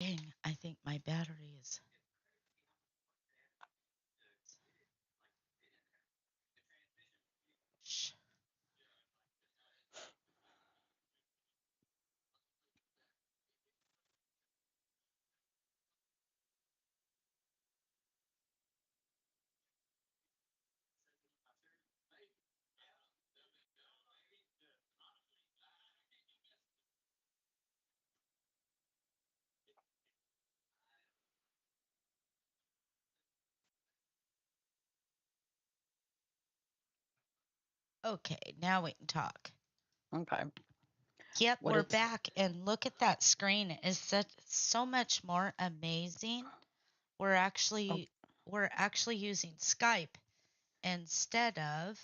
Dang, I think my battery is. Shh. Okay, now we can talk. Okay. Yep, What we're is? back, and look at that screen. It's so much more amazing. We're Oh, actually we're actually using Skype instead of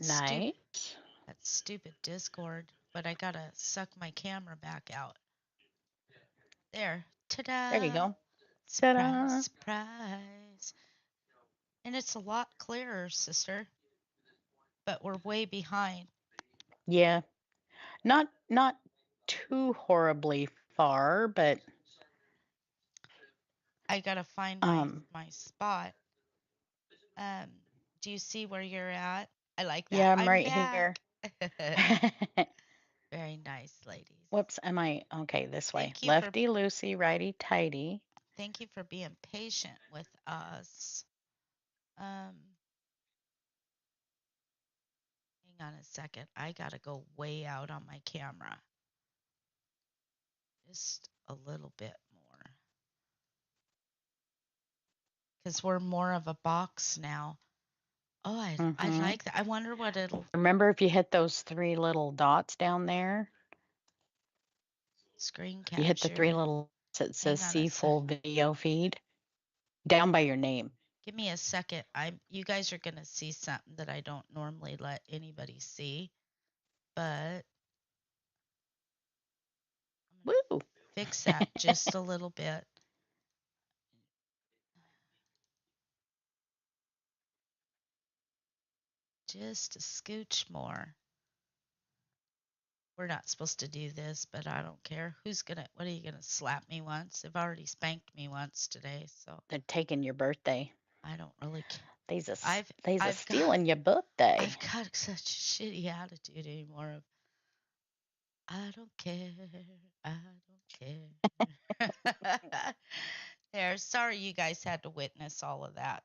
stupid nice. that stupid Discord. But I gotta suck my camera back out. There, There you ta-da! go. Surprise, Ta-da. surprise. And it's a lot clearer, sister. But we're way behind. Yeah. Not too horribly far, but I gotta find my um my spot. Um, do you see where you're at? I like that. yeah, I'm I'm right here. back. Very nice, ladies. Whoops, am I okay this way? Thank you for Lefty loosey, righty tighty. thank you for being patient with us. Um, hang on a second. I gotta go way out on my camera. Just a little bit more. Because we're more of a box now. Oh, I Mm-hmm. like that. I wonder what it'll Remember if you hit those three little dots down there? screen If you hit the three capture. little dots, it says Hang on a see sec. full video feed down by your name. Give me a second. You guys are gonna see something that I don't normally let anybody see, but I'm gonna Woo! fix that just a little bit. Just a scooch more. We're not supposed to do this, but I don't care. What are you gonna slap me once? They've already spanked me once today, so They're taking your birthday. I don't really care. They's a I've they's a I've got stealing your birthday. I've got such a shitty attitude anymore of I don't care. I don't care. There, sorry you guys had to witness all of that.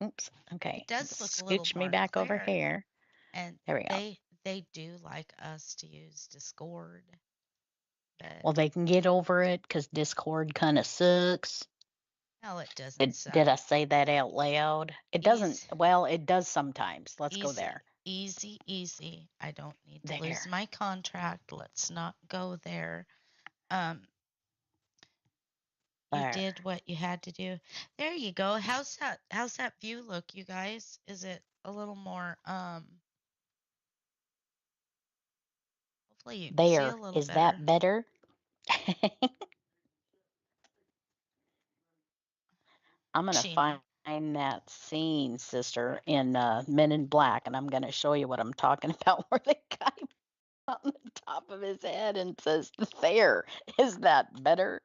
Oops. It Okay. does look a little Scooch me more back over clear. here. And There we go. they do like us to use Discord, but Well, they can get over it because Discord kind of sucks. no, it doesn't Did suck. I say that out loud? It doesn't. Easy, Well, it does sometimes. Let's go easy, there. easy, easy. I don't need to lose There. my contract. Let's not go there. Um, you There. did what you had to do. There you go. How's that view look, you guys? Is it a little more hopefully you can see a There. little Is better. that better? I'm gonna Gina. find that scene, sister, in Men in Black, and I'm gonna show you what I'm talking about. Where the guy on the top of his head and says, "There, is that better?"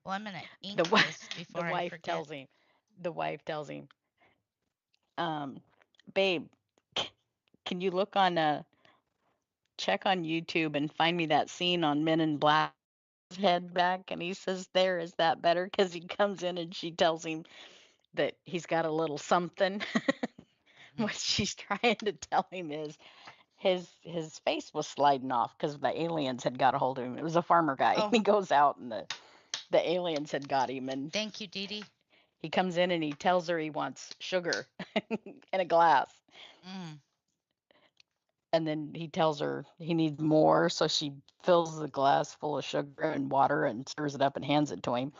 Well, I'm gonna ink The this the before I wife forget. tells him. The wife tells him, um, "Babe, can you look on check on YouTube and find me that scene on Men in Black?" Head back, and he says, "There, is that better?" Because he comes in and she tells him that he's got a little something. Mhm. What she's trying to tell him is his face was sliding off because the aliens had got a hold of him. It was a farmer guy. Oh, He goes out and the aliens had got him, and thank you, Dee Dee. he comes in and he tells her he wants sugar in a glass. Mm. And then he tells her he needs more, so she fills the glass full of sugar and water and stirs it up and hands it to him.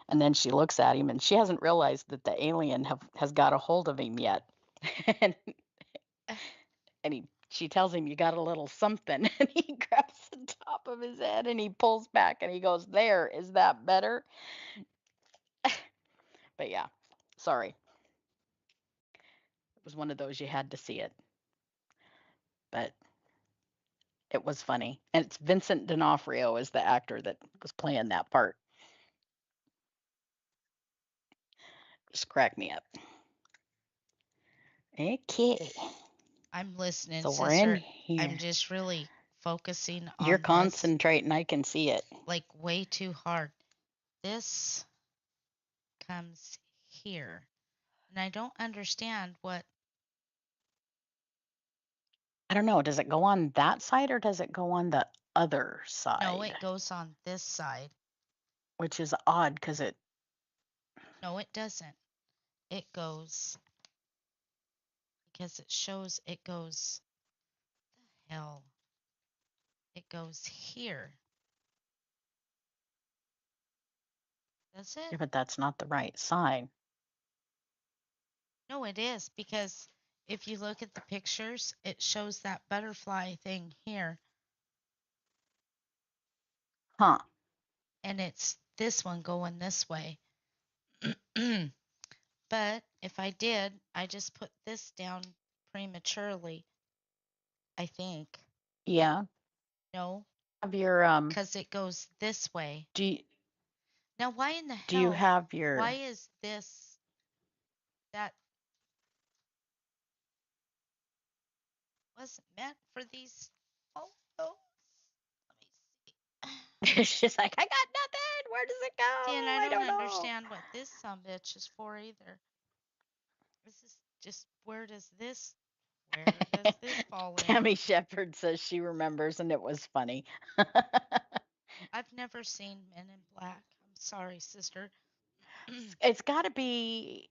And then she looks at him and she hasn't realized that the alien has got a hold of him yet. and and she tells him, "You got a little something." And he grabs the top of his head and he pulls back and he goes, "There, is that better?" But yeah, sorry. It was one of those you had to see it. But It was funny. And it's Vincent D'Onofrio is the actor that was playing that part. Just crack me up. Okay. I'm listening, So we're in sister. I'm here. just really focusing You're on this concentrating. I can see it. like way too hard. This comes here. And I don't understand what. I don't know. Does it go on that side or does it go on the other No, side? it goes on this side. Which is odd because it. No, it doesn't. It goes because it shows it goes. The hell? It goes here. Does it? Yeah, but that's not the right side. No, it is because if you look at the pictures, it shows that butterfly thing here, Huh. and it's this one going this way. But if I did, I just put this down prematurely, I think. Yeah. No, Have your because it goes this way. do you, Now, why in the do you hell? have Why your is this that wasn't meant for these photos? Let me see. she's like, I got nothing. Where does it go? See, and I I don't don't know. understand what this sumbitch is for either. This is just where does this fall in? Tammy Shepard says she remembers and it was funny. I've never seen Men in Black. I'm sorry, sister. It's got to be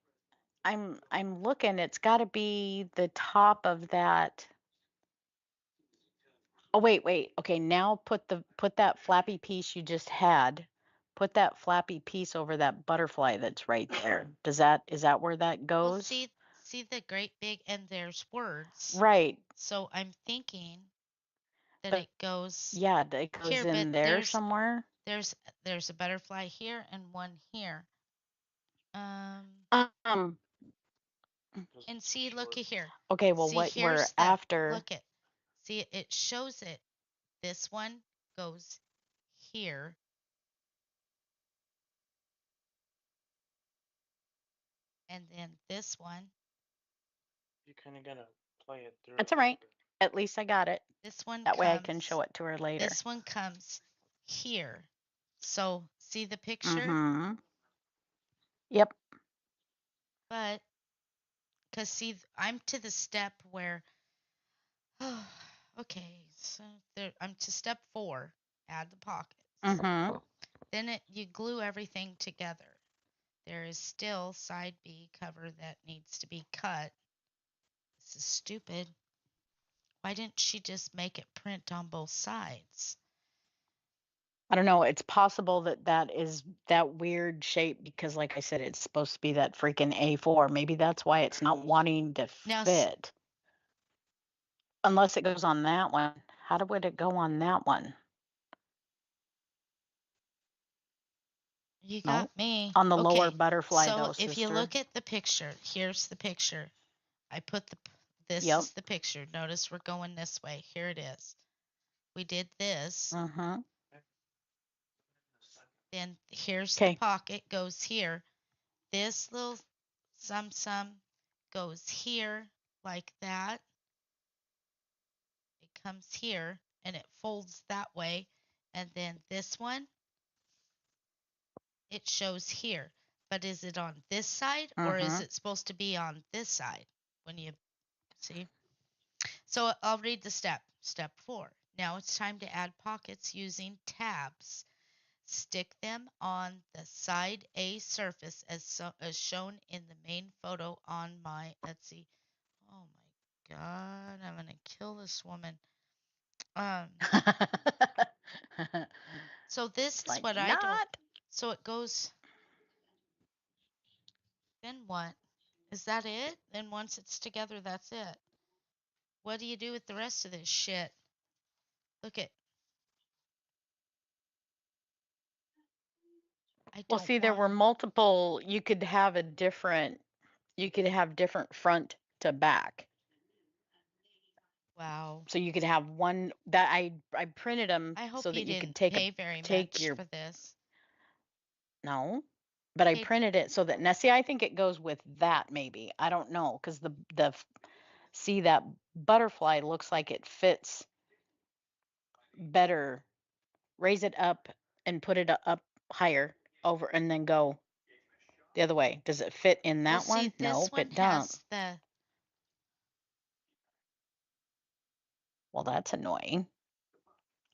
I'm looking, it's got to be the top of that. Oh, wait. Okay, now put that flappy piece you just had. Put that flappy piece over that butterfly that's right there. Is that where that Well, goes? see the great big and there's words. Right. So I'm thinking that But it goes yeah, it goes here, but in there somewhere. there's there's a butterfly here and one here. Um, Um, and see, looky here. okay, well See, what we're here's the after. look it. See, it shows it. This one goes here, and then this one. That's all right. At least I got it. This one That way I can show comes. it to her later. This one comes here. So see the picture, Mm-hmm. Yep. but because see, I'm to the step where. Oh, okay, so there, I'm to step 4. Add the pockets. Mm-hmm. Then you glue everything together. There is still side B cover that needs to be cut. This is stupid. Why didn't she just make it print on both sides? I don't know. It's possible that that is that weird shape because, like I said, it's supposed to be that freaking A4. Maybe that's why it's not wanting to Now, fit. Unless it goes on that one. Would it go on that one? you No. got me. On the lower Okay, butterfly, so though, if you sister. look at the picture, here's the picture. I put this Yep. is the picture. Notice we're going this way. Here it is. We did this. Mm-hmm. Then here's the Okay. pocket, goes here. This little sum goes here like that. It comes here and it folds that way. And then this one, it shows here. But is it on this side or is Mm-hmm. it supposed to be on this side when you see? So I'll read the step. Step 4. Now it's time to add pockets using tabs. Stick them on the side A surface as shown in the main photo on my Etsy. Oh my God, I'm gonna kill this woman. Um, so this It's is like, what I don't. not. So it goes. Then what? Is that it? Then once it's together, that's it. What do you do with the rest of this shit? Look at. I Well, don't see, there want were to. multiple. You could have different front to back. Wow. So you could have one that I printed them I hope so you that you could didn't take pay very take much your for this. no, but I Paid printed it so that now see I think it goes with that maybe. I don't know because see that butterfly looks like it fits better. Raise it up and put it up higher over and then go the other way. Does it fit in Well, that see, one? this Nope, one it don't. has the Well, that's annoying.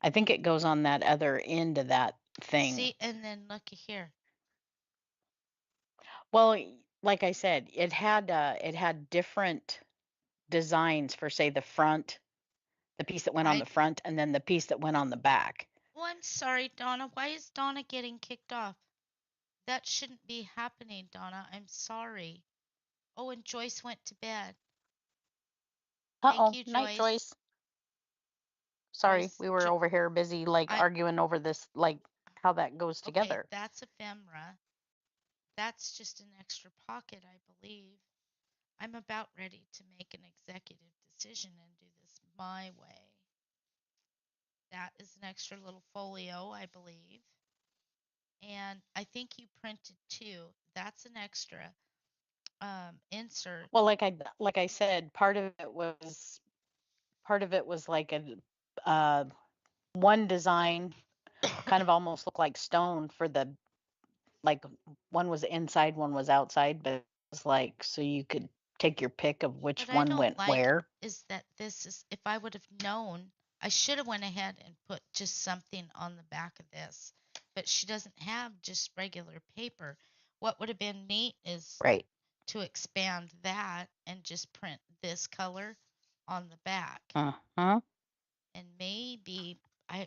I think it goes on that other end of that thing. see, and then looky here. Well, like I said, it had different designs for say the front, the piece that went on the I front, and then the piece that went on the back. well, I'm sorry, Donna. Why is Donna getting kicked off? That shouldn't be happening, Donna. I'm sorry. Oh, and Joyce went to bed. Thank Uh-oh, you, night, Joyce. Joyce. Sorry, Joyce, we were over here busy like I arguing over this like how that goes okay, together. that's ephemera. That's just an extra pocket, I believe. I'm about ready to make an executive decision and do this my way. That is an extra little folio, I believe. And I think you printed two. That's an extra insert. Well, like I said, part of it was like a uh one design kind of almost looked like stone for the like one was inside, one was outside, but it was like so you could take your pick of which What I one don't went like where. is that this is, if I would have known, I should have went ahead and put just something on the back of this. But she doesn't have just regular paper. What would have been neat is Right. to expand that and just print this color on the back. Uh-huh. And maybe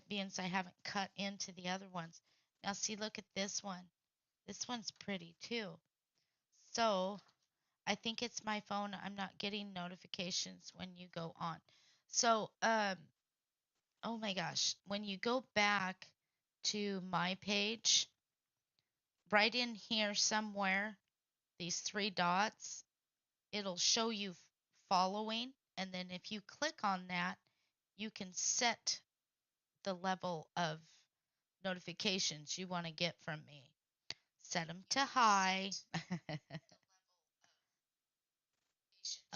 being I haven't cut into the other ones. Now see, look at this one. This one's pretty too. So I think it's my phone. I'm not getting notifications when you go on. So, oh my gosh, when you go back to my page, right in here somewhere, these three dots, it'll show you following. And then if you click on that, you can set the level of notifications you want to get from me. Set them to high.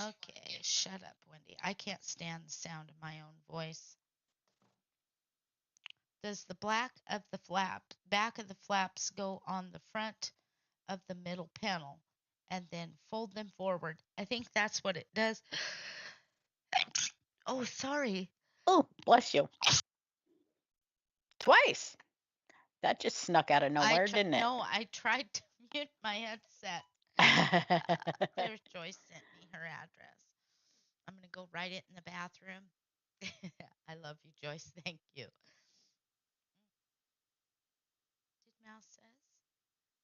Okay, shut up, Wendy. I can't stand the sound of my own voice. Does the back of the flaps go on the front of the middle panel and then fold them forward? I think that's what it does. Oh, sorry. Oh, bless you. Twice. That just snuck out of nowhere, didn't it? No, I tried to mute my headset. There's Joyce sent me her address. I'm going to go write it in the bathroom. I love you, Joyce. Thank you. Did Mouse says?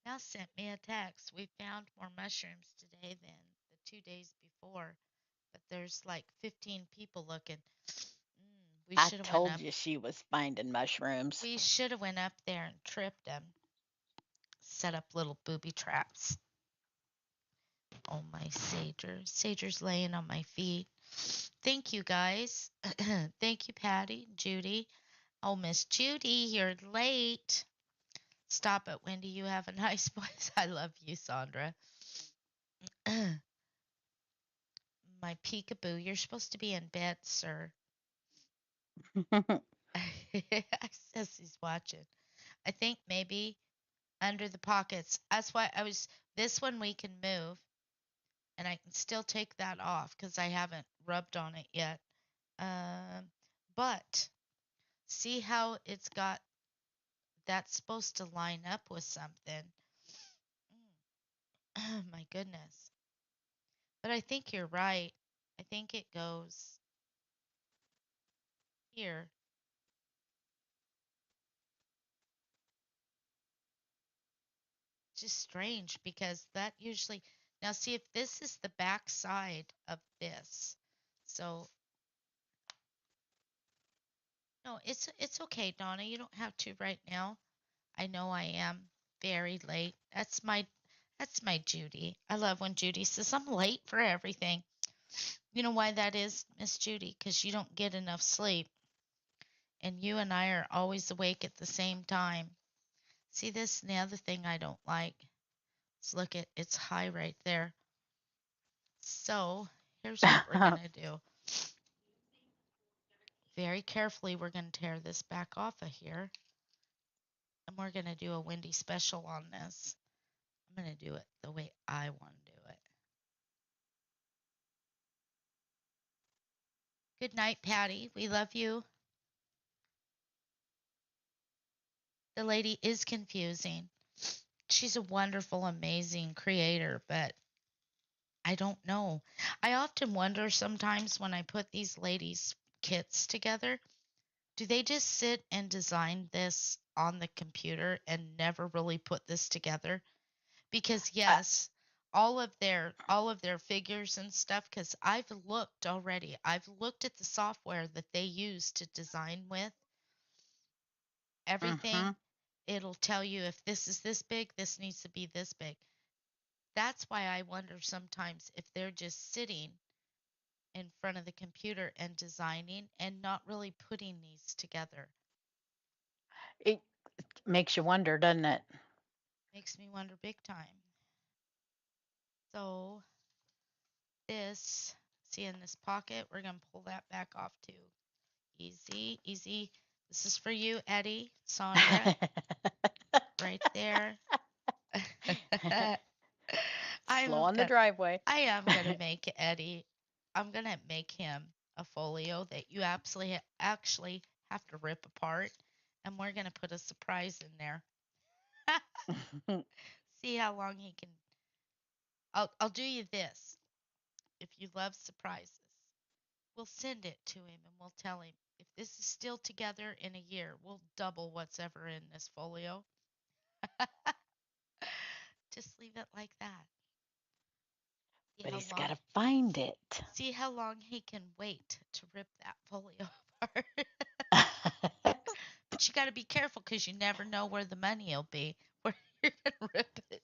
Mouse sent me a text. We found more mushrooms today than the 2 days before, but there's like 15 people looking. We I should have went told up. you she was finding mushrooms. We should have went up there and tripped them. Set up little booby traps. Oh, my Sager. Sager's laying on my feet. Thank you, guys. Thank you, Patty, Judy. Oh, Miss Judy, you're late. Stop it, Wendy. You have a nice voice. I love you, Sandra. My peekaboo. You're supposed to be in bed, sir. Says he's watching. I think maybe under the pockets. That's why I was. This one we can move, and I can still take that off because I haven't rubbed on it yet. Um, but see how it's got. That's supposed to line up with something. My goodness. But I think you're right. I think it goes here. Just strange because that usually, now see if this is the back side of this. So no, it's okay, Donna. You don't have to right now. I know I am very late. That's my Judy. I love when Judy says I'm late for everything. You know why that is, Miss Judy? Because you don't get enough sleep, and you and I are always awake at the same time. See this? And the other thing I don't like is look at it's high right there. So here's what we're gonna do. Very carefully, we're gonna tear this back off of here, and we're gonna do a Wendy special on this. I'm gonna do it the way I want to do it. Good night, Patty. We love you. The lady is confusing. She's a wonderful, amazing creator, but I don't know. I often wonder sometimes when I put these ladies' kits together, do they just sit and design this on the computer and never really put this together? Because yes, all of their figures and stuff, because I've looked already. I've looked at the software that they use to design with Mm-hmm. everything. It'll tell you if this is this big, this needs to be this big. That's why I wonder sometimes if they're just sitting in front of the computer and designing and not really putting these together. It makes you wonder, doesn't it? Makes me wonder big time. So this, see in this pocket, we're going to pull that back off too. Easy, easy. This is for you, Eddie, Sandra, right there. Slow I'm on the gonna, driveway. I am gonna make Eddie. I'm gonna make him a folio that you actually have to rip apart, and we're gonna put a surprise in there. See how long he can. I'll do you this. If you love surprises, we'll send it to him and we'll tell him if this is still together in a year, we'll double what's ever in this folio. Just leave it like that. See But how he's got long to find it. see how long he can wait to rip that folio apart. But you got to be careful because you never know where the money will be, where you're gonna rip it.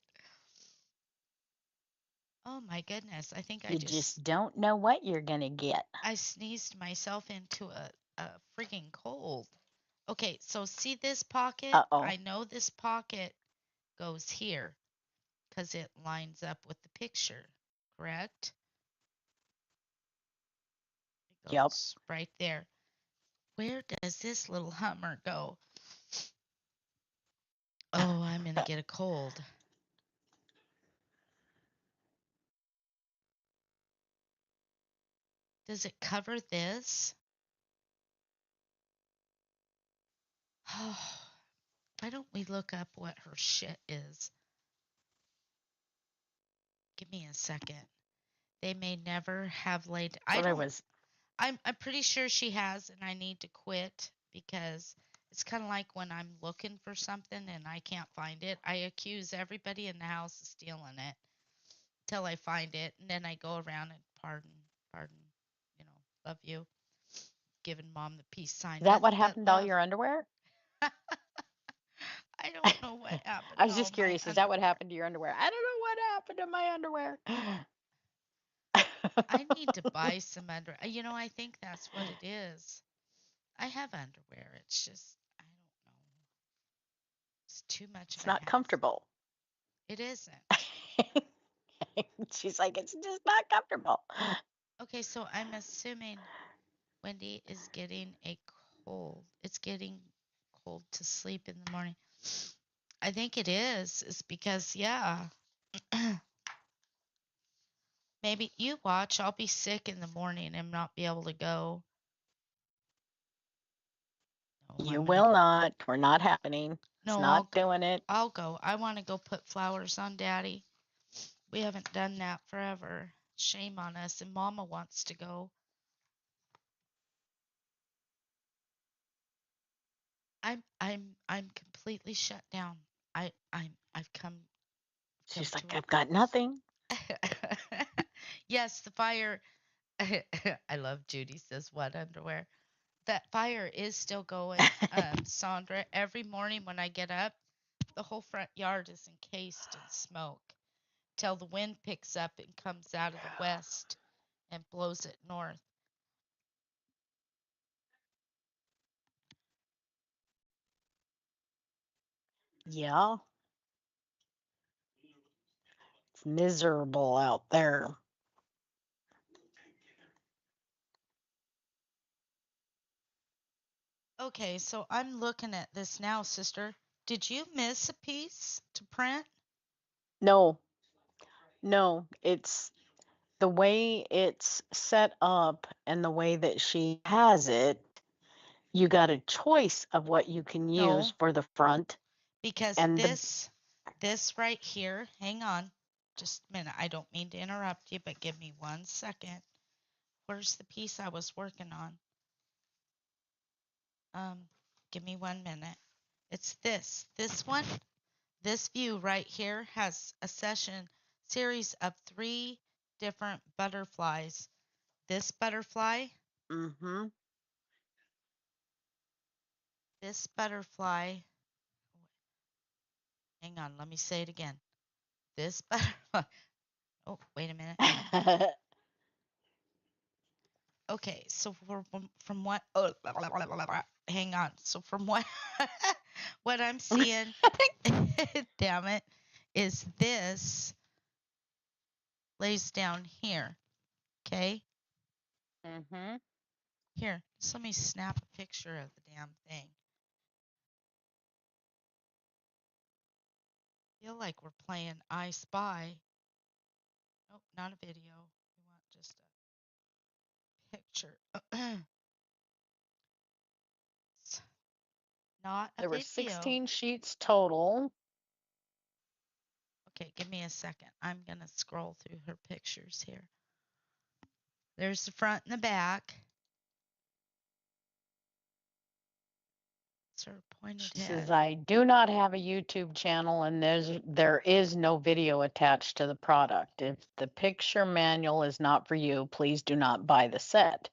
Oh my goodness! I think I You just just don't know what you're going to get. I sneezed myself into a freaking cold. Okay, so see this pocket? Uh-oh. I know this pocket goes here because it lines up with the picture, correct? It Yep. goes right there. Where does this little Hummer go? Oh, I'm going to get a cold. Does it cover this? Oh, why don't we look up what her shit is? Give me a second. They may never have laid. That's what I was. I'm pretty sure she has, and I need to quit because it's kind of like when I'm looking for something and I can't find it. I accuse everybody in the house of stealing it till I find it, and then I go around and pardon, love you, giving mom the peace sign, Is that what nothing but happened to all love. your underwear? I don't know what happened I to was all just my curious. Is that what underwear. happened to your underwear? I don't know what happened to my underwear. I need to buy some underwear. I think that's what it is. I have underwear. It's just, I don't know. It's too much of It's a not hassle. comfortable. It isn't. She's like, it's just not comfortable. Okay, so I'm assuming Wendy is getting a cold. It's getting cold to sleep in the morning. I think it is. It's because, yeah. Maybe you watch. I'll be sick in the morning and not be able to go. No, You I'm gonna. will not. We're not happening. It's No, not doing it. I'll go. I want to go put flowers on Daddy. We haven't done that forever. Shame on us. And Mama wants to go. I'm completely shut down. I've come She's like, to I've got nothing. a yes, the fire. I love Judy says what underwear. That fire is still going, Sandra. Every morning when I get up, the whole front yard is encased in smoke till the wind picks up and comes out of the west, and blows it north. Yeah, it's miserable out there. Okay, so I'm looking at this now, sister. Did you miss a piece to print? No, no, it's the way it's set up and the way that she has it. You got a choice of what you can use No, for the front because and the this right here, hang on just a minute. I don't mean to interrupt you, but give me 1 second. Where's the piece I was working on? Um, Give me 1 minute. It's this one. This view right here has a series of 3 different butterflies. This butterfly, mm-hmm. this butterfly, hang on, let me say it again. This butterfly, oh, wait a minute. Okay, so from what, oh, hang on. So from what, what I'm seeing, damn it, is this lays down here, okay? mm-hmm. Here, just let me snap a picture of the damn thing. Feel like we're playing I Spy. Nope, not a video. We want just a picture. It's not a There were video. 16 sheets total. Okay, give me a second. I'm going to scroll through her pictures here. There's the front and the back. It's her pointed She head. says, I do not have a YouTube channel and there is no video attached to the product. If the picture manual is not for you, please do not buy the set.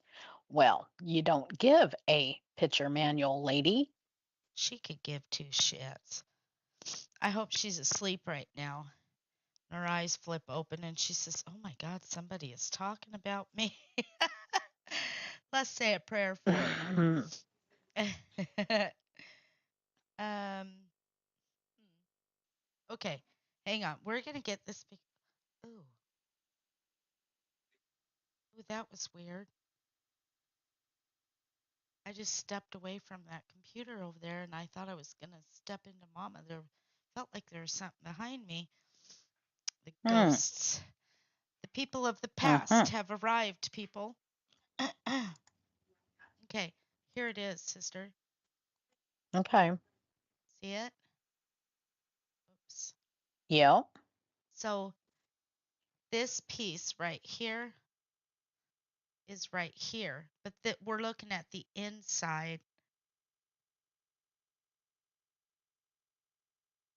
Well, you don't give a picture manual, lady. She could give 2 shits. I hope she's asleep right now. Her eyes flip open and she says, oh my God, somebody is talking about me. Let's say a prayer for her. um, okay, hang on. We're going to get this. Ooh, ooh, that was weird. I just stepped away from that computer over there and I thought I was going to step into Mama. There felt like there was something behind me. The Hmm. ghosts. The people of the Mm-hmm. past have arrived, people. Okay, here it is, sister. Okay. See it? Oops. Yep. So this piece right here is right here, but we're looking at the inside.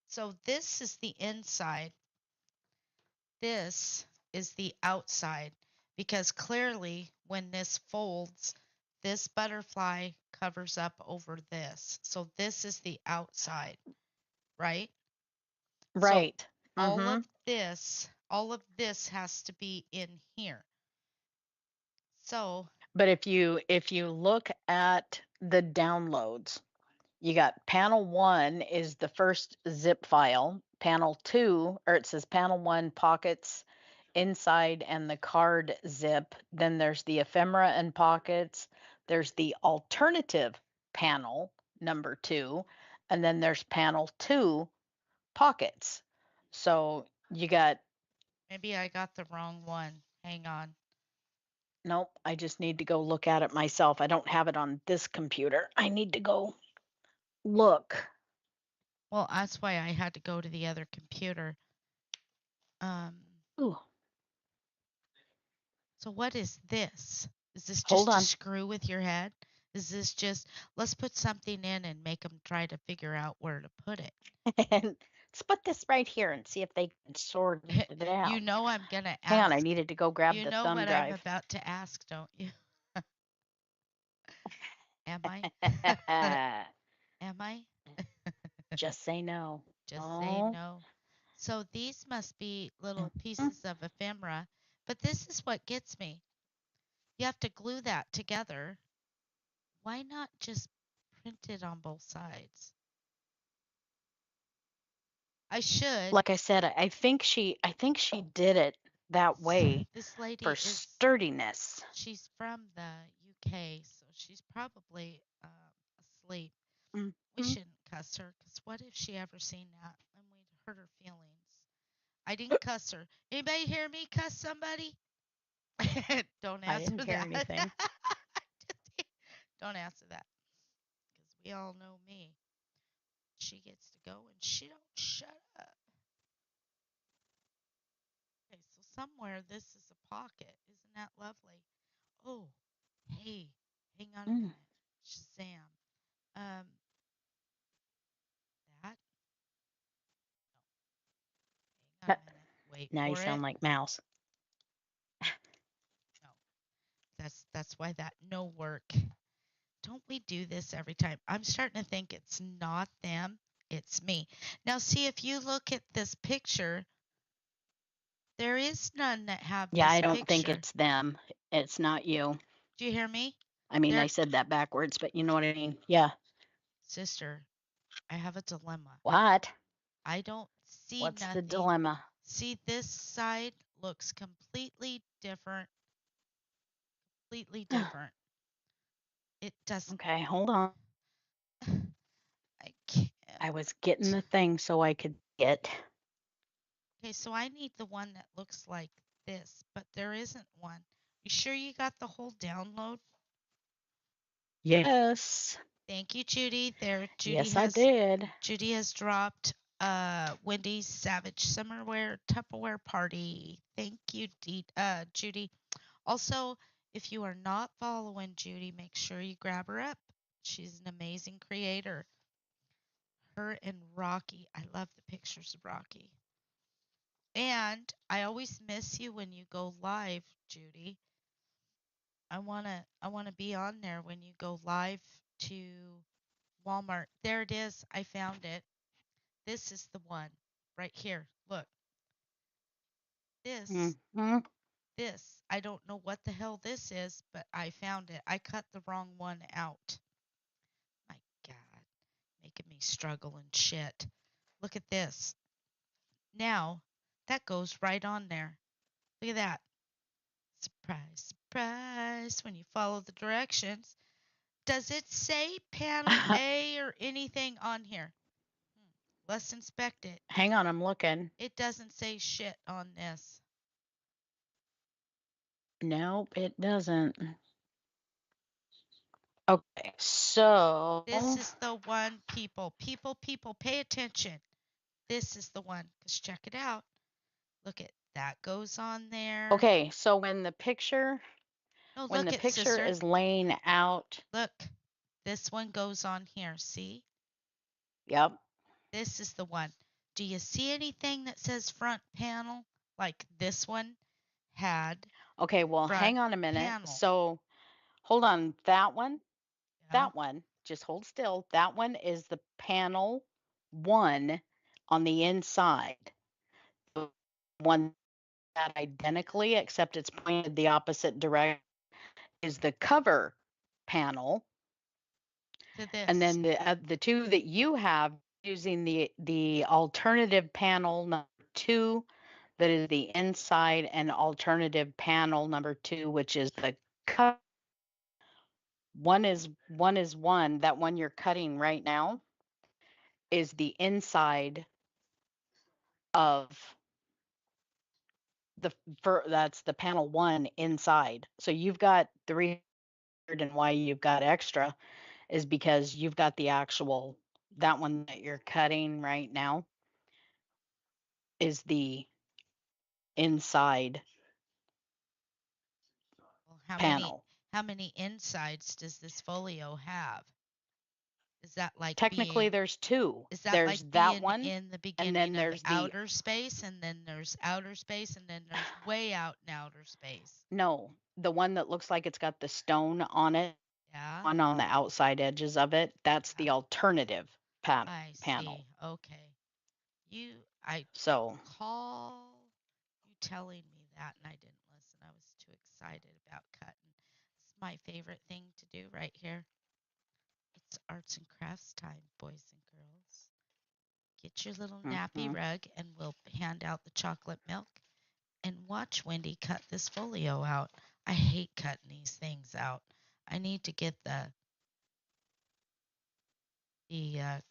So this is the inside. This is the outside because clearly when this folds, this butterfly covers up over this. So this is the outside, right? So Right. Mm-hmm. all of this has to be in here. So, But if you look at the downloads, you got panel 1 is the first zip file. Panel 2, or it says panel 1 pockets inside and the card zip. Then there's the ephemera and pockets. There's the alternative panel number 2, and then there's panel 2 pockets. So you got, maybe I got the wrong one. Hang on. nope, I just need to go look at it myself. I don't have it on this computer. I need to go look. Well, that's why I had to go to the other computer. Um, Ooh, so what is this? Is this hold just a on. screw with your head? Is this just, let's put something in and make them try to figure out where to put it? And let's put this right here and see if they can sort it You out. know I'm going to Hang on, I ask. needed to go grab You the know thumb what I'm drive. about to ask, don't you? Am I? Am I? Just say no. Just say Oh, no. So these must be little pieces of ephemera, but this is what gets me. You have to glue that together. Why not just print it on both sides? I should. Like I said, I think she did it that way This for lady is, sturdiness. she's from the UK, so she's probably asleep. We Hmm. shouldn't cuss her, because what if she ever seen that and we'd hurt her feelings? I didn't cuss her. Anybody hear me cuss somebody? Don't I didn't answer hear that. anything. Don't answer that, because we all know me. She gets to go and she don't shut up. Okay, so somewhere this is a pocket. Isn't that lovely? Oh, hey, hang on a Mm. minute. Shazam. Um, that? No. Hang on a minute. Wait Now you for it. sound like Mouse. No. That's why that no work. Don't we do this every time? I'm starting to think it's not them, it's me. Now see, if you look at this picture, there is none that have Yeah, this I don't think picture. it's them. It's not you. Do you hear me? I mean, I There, said that backwards, but you know what I mean. Yeah. sister, I have a dilemma. What? I don't see What's the nothing. dilemma? See, this side looks completely different, completely different. It doesn't. Okay, hold on. I can't. I was getting the thing so I could get. Okay, so I need the one that looks like this, but there isn't one. You sure you got the whole download? Yes. Thank you, Judy. There, Yes, I did. Judy has dropped Wendy's Savage Summerwear Tupperware Party. Thank you, Judy. Also, if you are not following Judy, make sure you grab her up. She's an amazing creator. Her and Rocky. I love the pictures of Rocky. And I always miss you when you go live, Judy. I wanna be on there when you go live to Walmart. There it is. I found it. This is the one right here. Look. This Hmm. this. I don't know what the hell this is, but I found it. I cut the wrong one out. My God, making me struggle and shit. Look at this. Now, that goes right on there. Look at that. Surprise, surprise, when you follow the directions. Does it say panel A or anything on here? Hmm. Let's inspect it. Hang on, I'm looking. It doesn't say shit on this. Nope, it doesn't. Okay, so This is the one, people. People, pay attention. This is the one. Because check it out. Look at that goes on there. okay, so when the picture No, when look the at picture sister. is laying out, Look. This one goes on here. See? yep. This is the one. Do you see anything that says front panel? Like this one had Okay, well, front hang on a minute. panel. So, hold on. Yeah. That one, just hold still. That one is the panel 1 on the inside. The one that identically, except it's pointed the opposite direction, is the cover panel. To And this. then the two that you have using the alternative panel number 2, that is the inside, and alternative panel number 2, which is the cover. One is one. That one you're cutting right now is the inside of the that's the panel 1 inside. So you've got 300, and why you've got extra is because you've got the actual, that one that you're cutting right now is the inside Well, panel. how many insides does this folio have? Is that like Technically being there's 2. is that There's like that being one, in the and then beginning of the there's the outer space, and then there's outer space, and then there's way out in outer space? no, the one that looks like it's got the stone on it, Yeah? one on the outside edges of it, that's Yeah. the alternative I panel. see. Okay. I So, recall you telling me that, and I didn't listen. I was too excited about cutting. my favorite thing to do right here. It's arts and crafts time, boys and girls. Get your little nappy rug and we'll hand out the chocolate milk and watch Wendy cut this folio out. I hate cutting these things out. I need to get the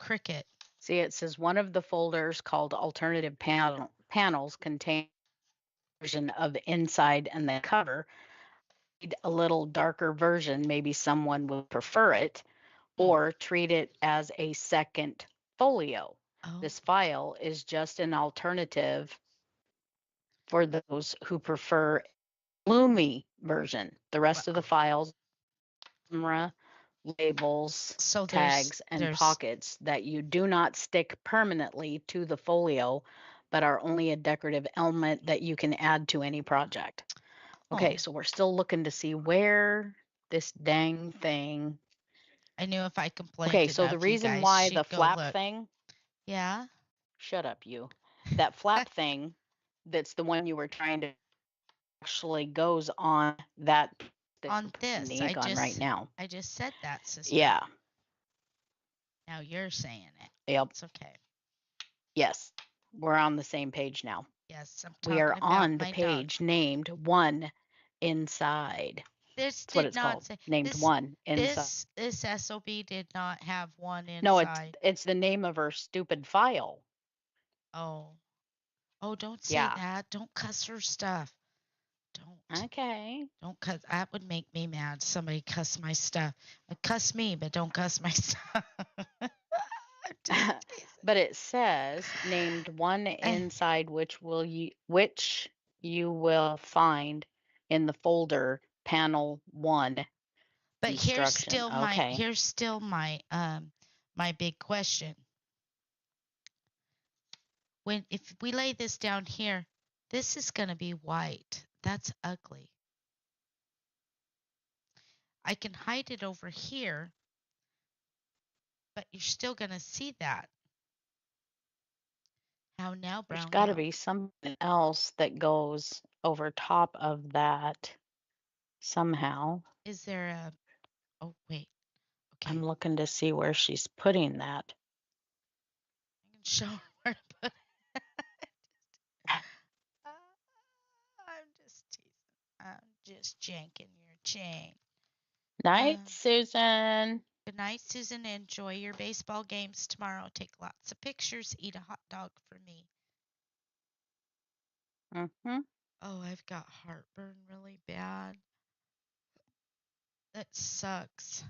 Cricut. See, it says one of the folders called alternative panels contain a version of the inside and the cover. A little darker version, maybe someone would prefer it, or treat it as a second folio. Oh. This file is just an alternative for those who prefer gloomy version. The rest of the files, camera, labels, So tags, and pockets that you do not stick permanently to the folio, but are only a decorative element that you can add to any project. Okay, so we're still looking to see where this dang thing. I knew if I complained Okay, so enough, the you reason guys why should the go flap look. thing, Yeah. shut up, you. That flap thing, that's the one you were trying to actually goes on that On this, right now. I just said that, sister. Yeah. Now you're saying it. Yep. It's okay. Yes, we're on the same page now. Yes, I'm We talking are about on the my page dog. named One Inside. This That's what did it's not called. say Named this. One Inside. This SOB did not have one No, inside. it's the name of her stupid file. Oh. Oh, don't say Yeah. that. Don't cuss her stuff. Don't. Okay. Don't cuss. That would make me mad. Somebody cuss my stuff. Cuss me, but don't cuss my stuff. But it says named One Inside, which you will find in the folder panel 1. But Instruction. here's still my my big question. If we lay this down here, this is going to be white. That's ugly. I can hide it over here, but you're still going to see that. How now, brown There's got to gal? be something else that goes over top of that somehow. Is there a... Oh, wait. Okay. I'm looking to see where she's putting that. I can show her where to put it. I'm just teasing. I'm just janking your chain. Night, Susan. Good night, Susan. Enjoy your baseball games tomorrow. Take lots of pictures. Eat a hot dog for me. Mm-hmm. Oh, I've got heartburn really bad. That sucks.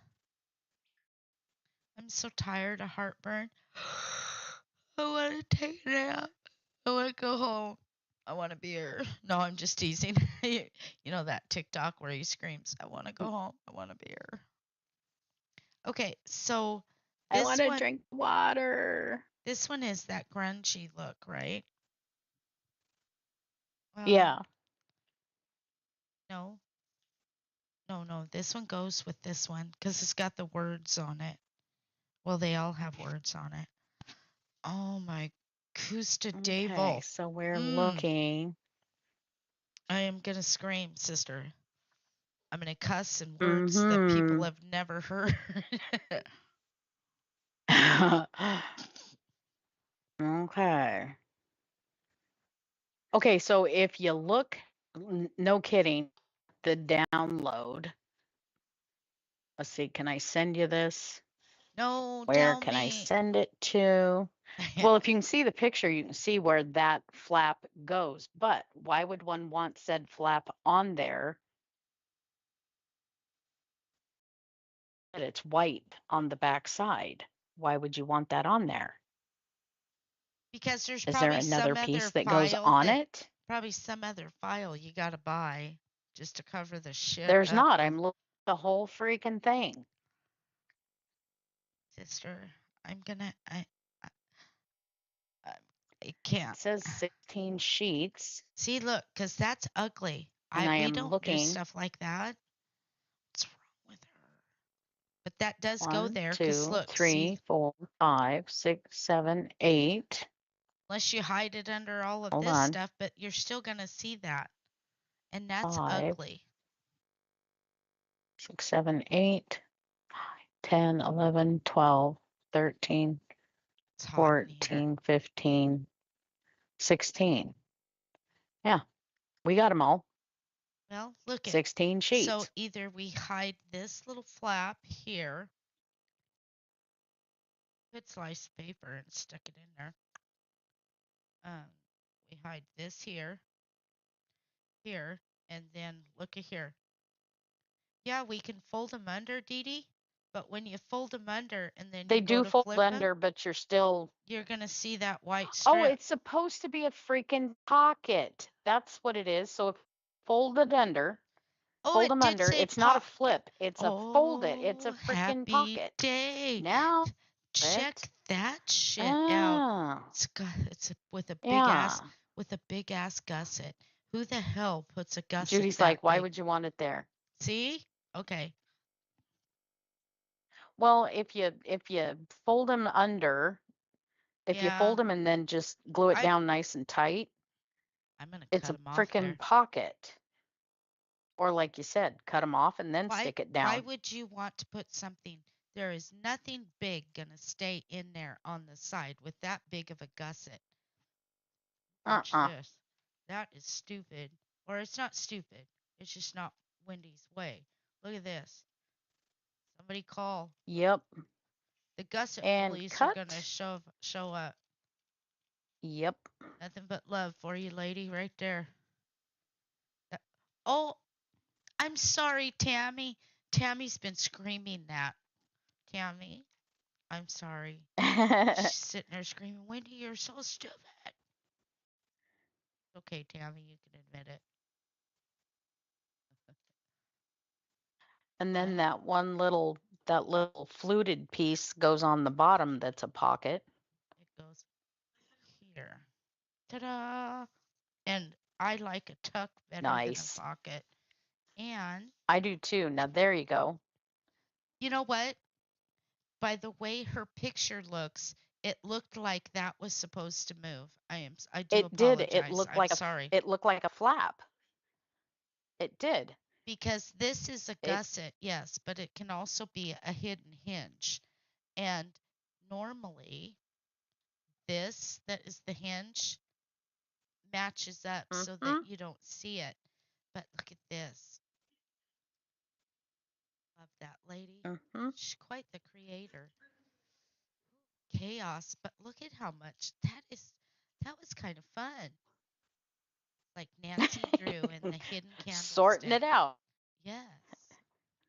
I'm so tired of heartburn. I want to take a nap. I want to go home. I want a beer. No, I'm just teasing. You know that TikTok where he screams, I want to go home. I want a beer. Okay, so I want to drink water. This one is that grungy look, right? Yeah. No. No. This one goes with this one because it's got the words on it. Well, they all have words on it. Oh my Kusta Devil. Okay, so we're looking. I am going to scream, sister. I'm going to cuss in words that people have never heard. Okay. Okay, so if you look, no kidding, the download. Let's see, can I send you this? No, Where can I send it to? Well, if you can see the picture, you can see where that flap goes. But why would one want said flap on there? It's white on the back side. Why would you want that on there? Because there's Is there probably another some piece other that goes file on that it? probably some other file you got to buy just to cover the shit. There's up not. with. I'm looking at the whole freaking thing. Sister, I'm gonna. I can't. It says 16 sheets. See, look, because that's ugly. And I We am don't do looking. stuff like that. What's wrong with her? But that does go 1, there. 2, Look, 3, see, 4, 5, 6, 7, 8. unless you hide it under all of Hold this on. stuff, but you're still gonna see that, and that's 5, ugly. 6, 7, 8, 10, 11, 12, 13, It's hot in here. 14, 15, 16. Yeah, we got them all. Well, look at. 16 So sheets. either we hide this little flap here, put sliced paper and stick it in there. Um, we hide this here, and then look at here. Yeah, we can fold them under, Dee Dee, but when you fold them under and then They you go do to fold flip them, under, but you're still. you're going to see that white Oh, strip. it's supposed to be a freaking pocket. That's what it is. So if fold it under, Oh, fold it them did under. say It's not a pocket. flip. It's a fold it. It's a Oh, freaking happy pocket. day. Now Check it. that shit out. Ah, It's with a yeah. big ass gusset. Who the hell puts a gusset Judy's that like, why big? would you want it there? See? Okay. Well, if you fold them under, if you Yeah, fold them and then just glue it I down nice and tight, I'm gonna it's cut a them off freaking there. pocket. Or like you said, cut them off and then stick it Why down. would you want to put something? There is nothing big gonna stay in there on the side with that big of a gusset. Watch Uh-uh. this. That is stupid. Or it's not stupid. It's just not Wendy's way. Look at this. Somebody call. Yep. The gusset And police are gonna cut. show up. Yep. Nothing but love for you, lady, right there. That- oh, I'm sorry, Tammy. Tammy's been screaming that. Tammy, I'm sorry. She's sitting there screaming, Wendy, you're so stupid. Okay, Tammy, you can admit it. And And then that little fluted piece goes on the bottom that's a pocket. it goes here. Ta-da! And I like a tuck better than a Nice. pocket. And I do too. Now there you go. you know what? By the way her picture looks, it looked like that was supposed to move. I do It did. apologize. I'm sorry. It looked like a flap. It did. Because this is a It gusset, yes, but it can also be a hidden hinge. And normally this that is the hinge matches up so that mhm. you don't see it. But look at this. Love that lady. Mhm. She's quite the creator. Chaos, but look at how much that was kind of fun. Like Nancy Drew and the hidden Sorting candlestick. it out. Yes.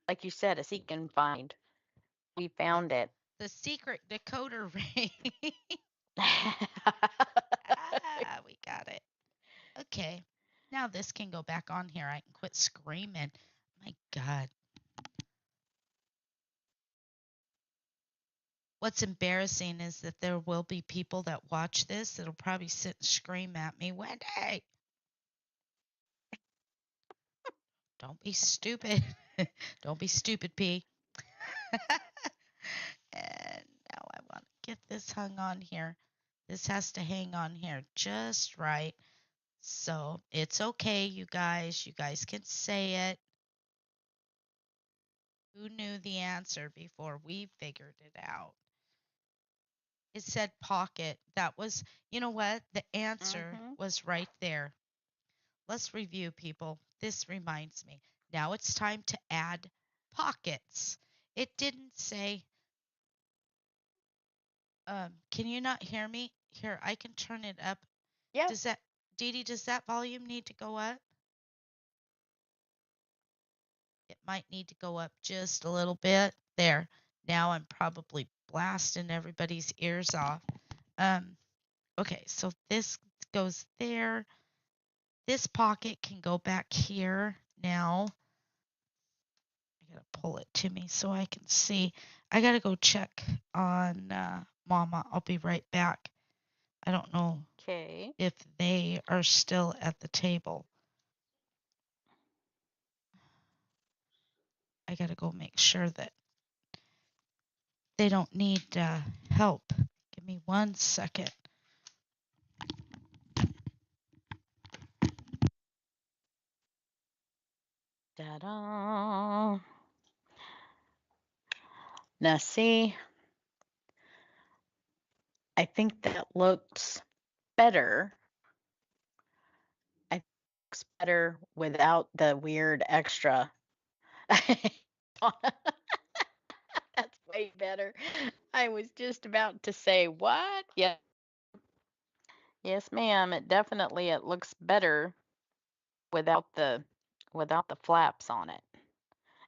Like you said, as he can find. We The, found it. the secret decoder ring. We got it. Okay. Now this can go back on here. I can quit screaming. My God. What's embarrassing is that there will be people that watch this that'll probably sit and scream at me, Wendy, don't be stupid. Don't be stupid, P. And now I want to get this hung on here. This has to hang on here just right. So it's okay, you guys. You guys can say it. Who knew the answer before we figured it out? It said pocket. That was, you know what? The answer Mhm. was right there. Let's review, people. This reminds me. Now it's time to add pockets. It didn't say, can you not hear me? Here, I can turn it up. Yes. Does that, Dee Dee, does that volume need to go up? It might need to go up just a little bit. There. Now I'm probably blasting everybody's ears off. Um, okay, so this goes there. This pocket can go back here now. I gotta pull it to me so I can see. I gotta go check on Mama. I'll be right back. I don't know Okay. if they are still at the table. I gotta go make sure that they don't need help. Give me 1 second. Ta-da. Now, see, I think that looks better. I think it looks better without the weird extra. That's way better. I was just about to say, what? Yeah. Yes, ma'am. It looks better without the flaps on it.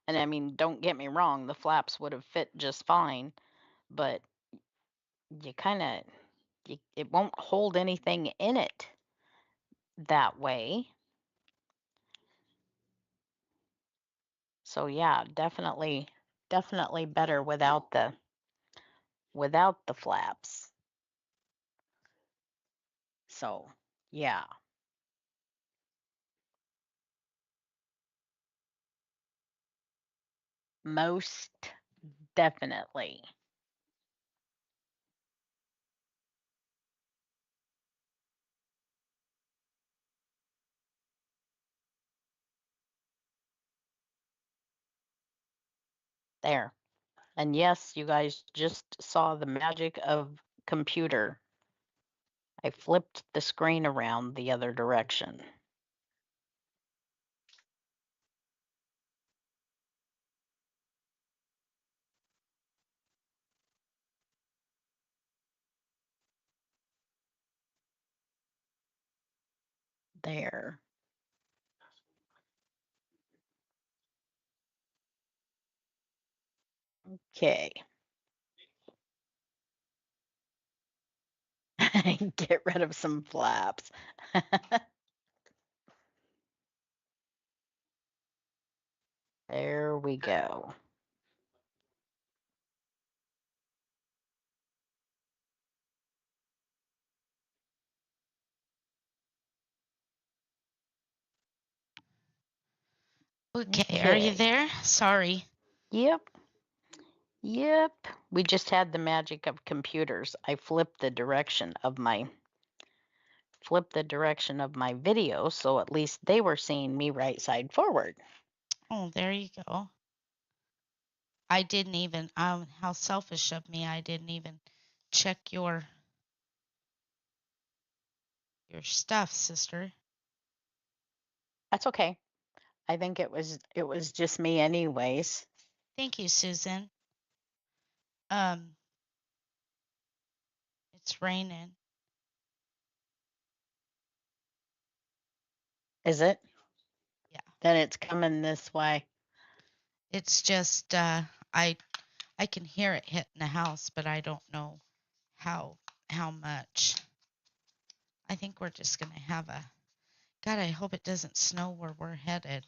And I mean, don't get me wrong, the flaps would have fit just fine, but you kind of it won't hold anything in it that way. So yeah, definitely better without the flaps. So, yeah, most definitely. There. And yes, you guys just saw the magic of computer. I flipped the screen around the other direction. There. Okay. Get rid of some flaps. There we go. Okay, are you Okay. there? Sorry. Yep. Yep. We just had the magic of computers. I flipped the direction of my video so at least they were seeing me right side forward. Oh, there you go. I didn't even, how selfish of me. I didn't even check your stuff, sister. That's okay. I think it was just me anyways. Thank you, Susan. Um, it's raining. Is it? Yeah. Then it's coming this way. It's just I can hear it hitting the house, but I don't know how how much. I think we're just gonna have a God, I hope it doesn't snow where we're headed.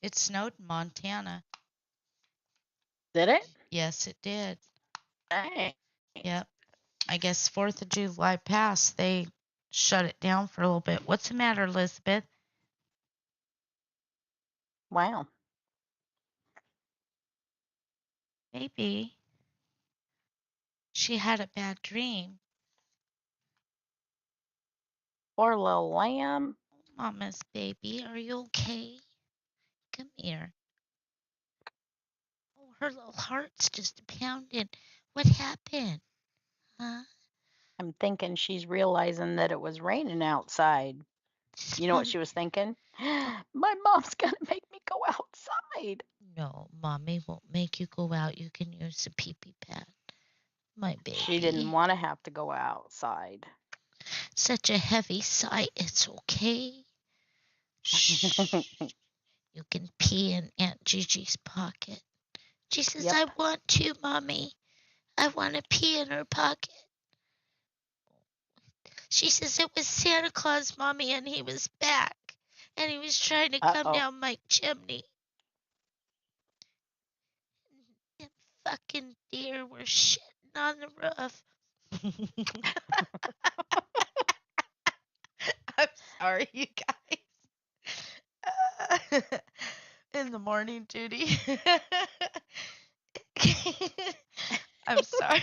It snowed in Montana. Did it? Yes, it did. Dang. Yep. I guess 4th of July passed. They shut it down for a little bit. What's the matter, Elizabeth? Wow. Maybe she had a bad dream. Poor little lamb. Mama's baby, are you okay? Come here. Oh, her little heart's just pounding. What happened? Huh? I'm thinking she's realizing that it was raining outside. You know what she was thinking? My mom's gonna make me go outside. No, mommy won't make you go out. You can use the pee pee pad. My She didn't baby. want to have to go outside. Such a heavy sigh. It's okay. Shh. You can pee in Aunt Gigi's pocket. She says, I Yep. want to, Mommy. I want to pee in her pocket. She says it was Santa Claus, Mommy, and he was back. And he was trying to come Uh-oh. down my chimney. Them fucking deer were shitting on the roof. I'm sorry, you guys. In the morning, Judy. I'm sorry.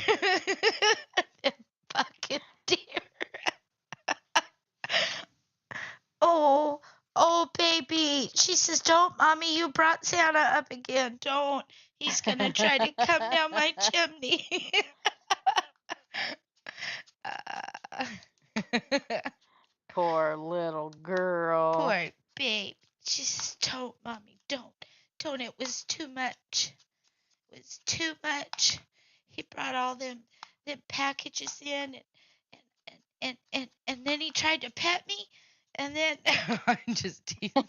Them fucking deer. Oh, oh, baby. says, "Don't, Mommy, you brought Santa up again. Don't. He's going to try to come down my chimney." uh, Poor little girl. Poor babe. She says, "Don't, Mommy, don't. Don't. It was too much. It was too much. He brought all them packages in, and then he tried to pet me, and then I'm just teasing.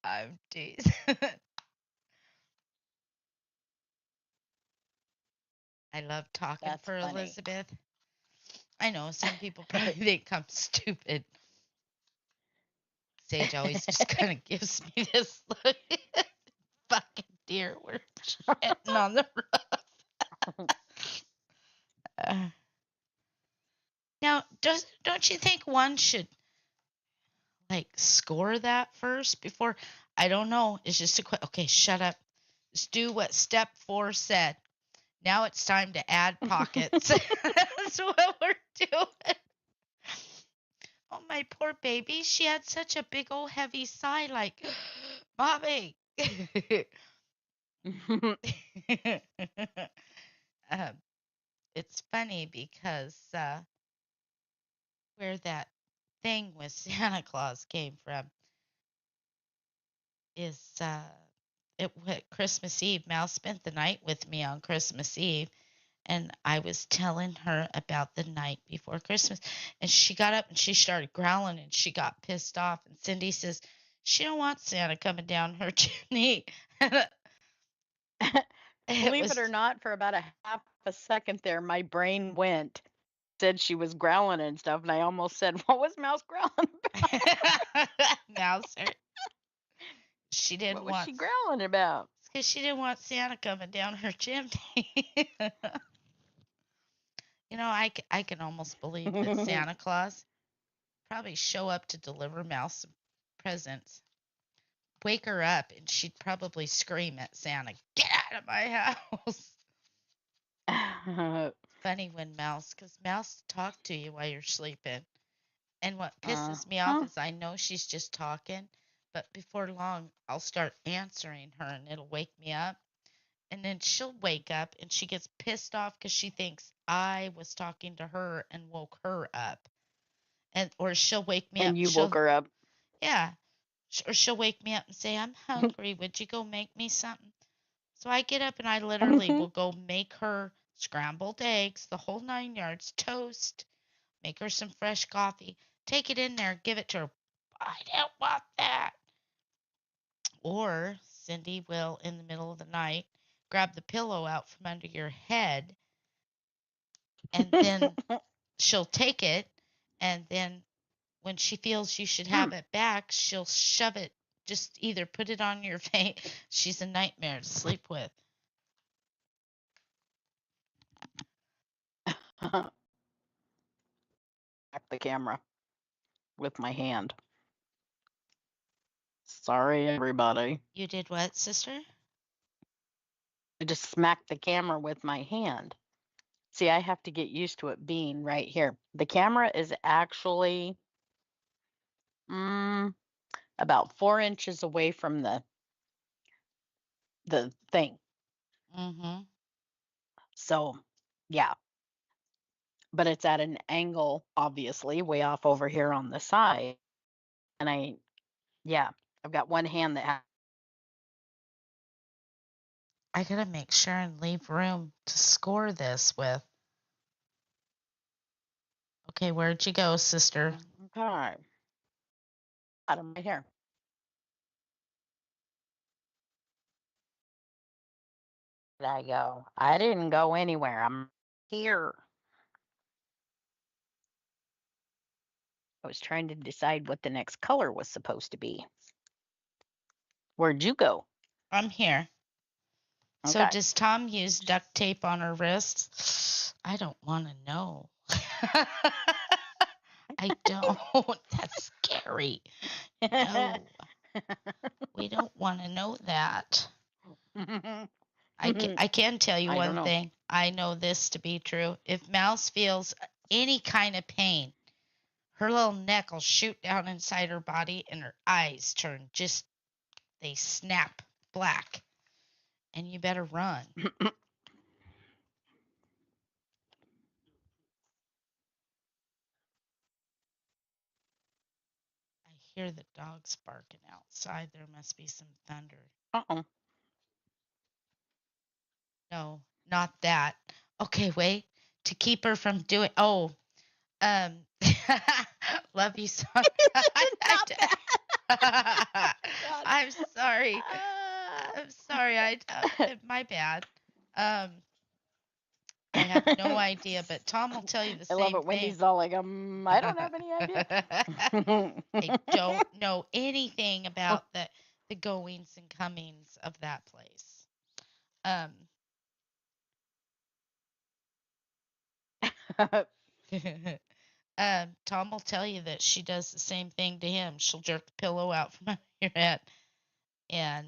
I'm teasing. I love talking That's for funny. Elizabeth. I know some people probably think I'm stupid. Sage always just kind of gives me this look. Fucking dear, we're shitting on the roof. Now, don't you think one should like score that first before? I don't know. It's just a quick. Okay, shut up. Just do what step 4 said. Now it's time to add pockets. That's what we're doing. Oh, my poor baby. She had such a big old heavy sigh, like, "Mommy." um, it's funny because where that thing with Santa Claus came from is Christmas Eve. Mal spent the night with me on Christmas Eve, and I was telling her about the night before Christmas, and she got up and she started growling and she got pissed off. And Cindy says she don't want Santa coming down her chimney. Believe it or not, for about a half a second there, my brain went, said she was growling and stuff, and I almost said, "What was Mouse growling about?" Mouser. She didn't What was want. she growling about? Because she didn't want Santa coming down her chimney. I can almost believe that Santa Claus probably show up to deliver Mouse some presents, wake her up, and she'd probably scream at Santa, "Get out of my house!" Funny when because Mouse talk to you while you're sleeping. And what pisses me off is I know she's just talking, but before long I'll start answering her and it'll wake me up. And then she'll wake up and she gets pissed off because she thinks I was talking to her and woke her up. Or she'll wake me up And and you woke her up. yeah, or she'll wake me up and say, "I'm hungry. Would you go make me something?" So I get up and I literally will go make her scrambled eggs, the whole 9 yards, toast, make her some fresh coffee, take it in there, give it to her. "I don't want that." Or Cindy will, in the middle of the night, grab the pillow out from under your head, and then she'll take it, and then when she feels you should have it back, she'll shove it, just either put it on your face. She's a nightmare to sleep with. Back the camera with my hand. Sorry, everybody. You did what, sister? I just smacked the camera with my hand. See, I have to get used to it being right here. The camera is actually about 4 inches away from the thing. Mm-hmm. So, yeah, but it's at an angle, obviously, way off over here on the side. And I've got one hand that I gotta make sure and leave room to score this with. Okay, where'd you go, sister? okay, bottom right here. Did I go? I didn't go anywhere. I'm here. I was trying to decide what the next color was supposed to be. Where'd you go? I'm here. So Okay. does Tom use duct tape on her wrists? I don't want to know. I don't. That's scary. No, we don't want to know that. I can tell you I don't one know. thing. I know this to be true. If Mouse feels any kind of pain, her little neck will shoot down inside her body and her eyes turn they snap black. And you better run. I hear the dogs barking outside. There must be some thunder. Uh-oh. No, not that. Okay, wait. To keep her from doing. Oh, um, love you, Sandra. Not bad. God. I'm sorry. I'm sorry. My bad. Um, I have no idea, but Tom will tell you the I love same it. thing. Wendy's all like, I don't have any idea. I don't know anything about the goings and comings of that place. Um, Tom will tell you that she does the same thing to him. She'll jerk the pillow out from under your head, and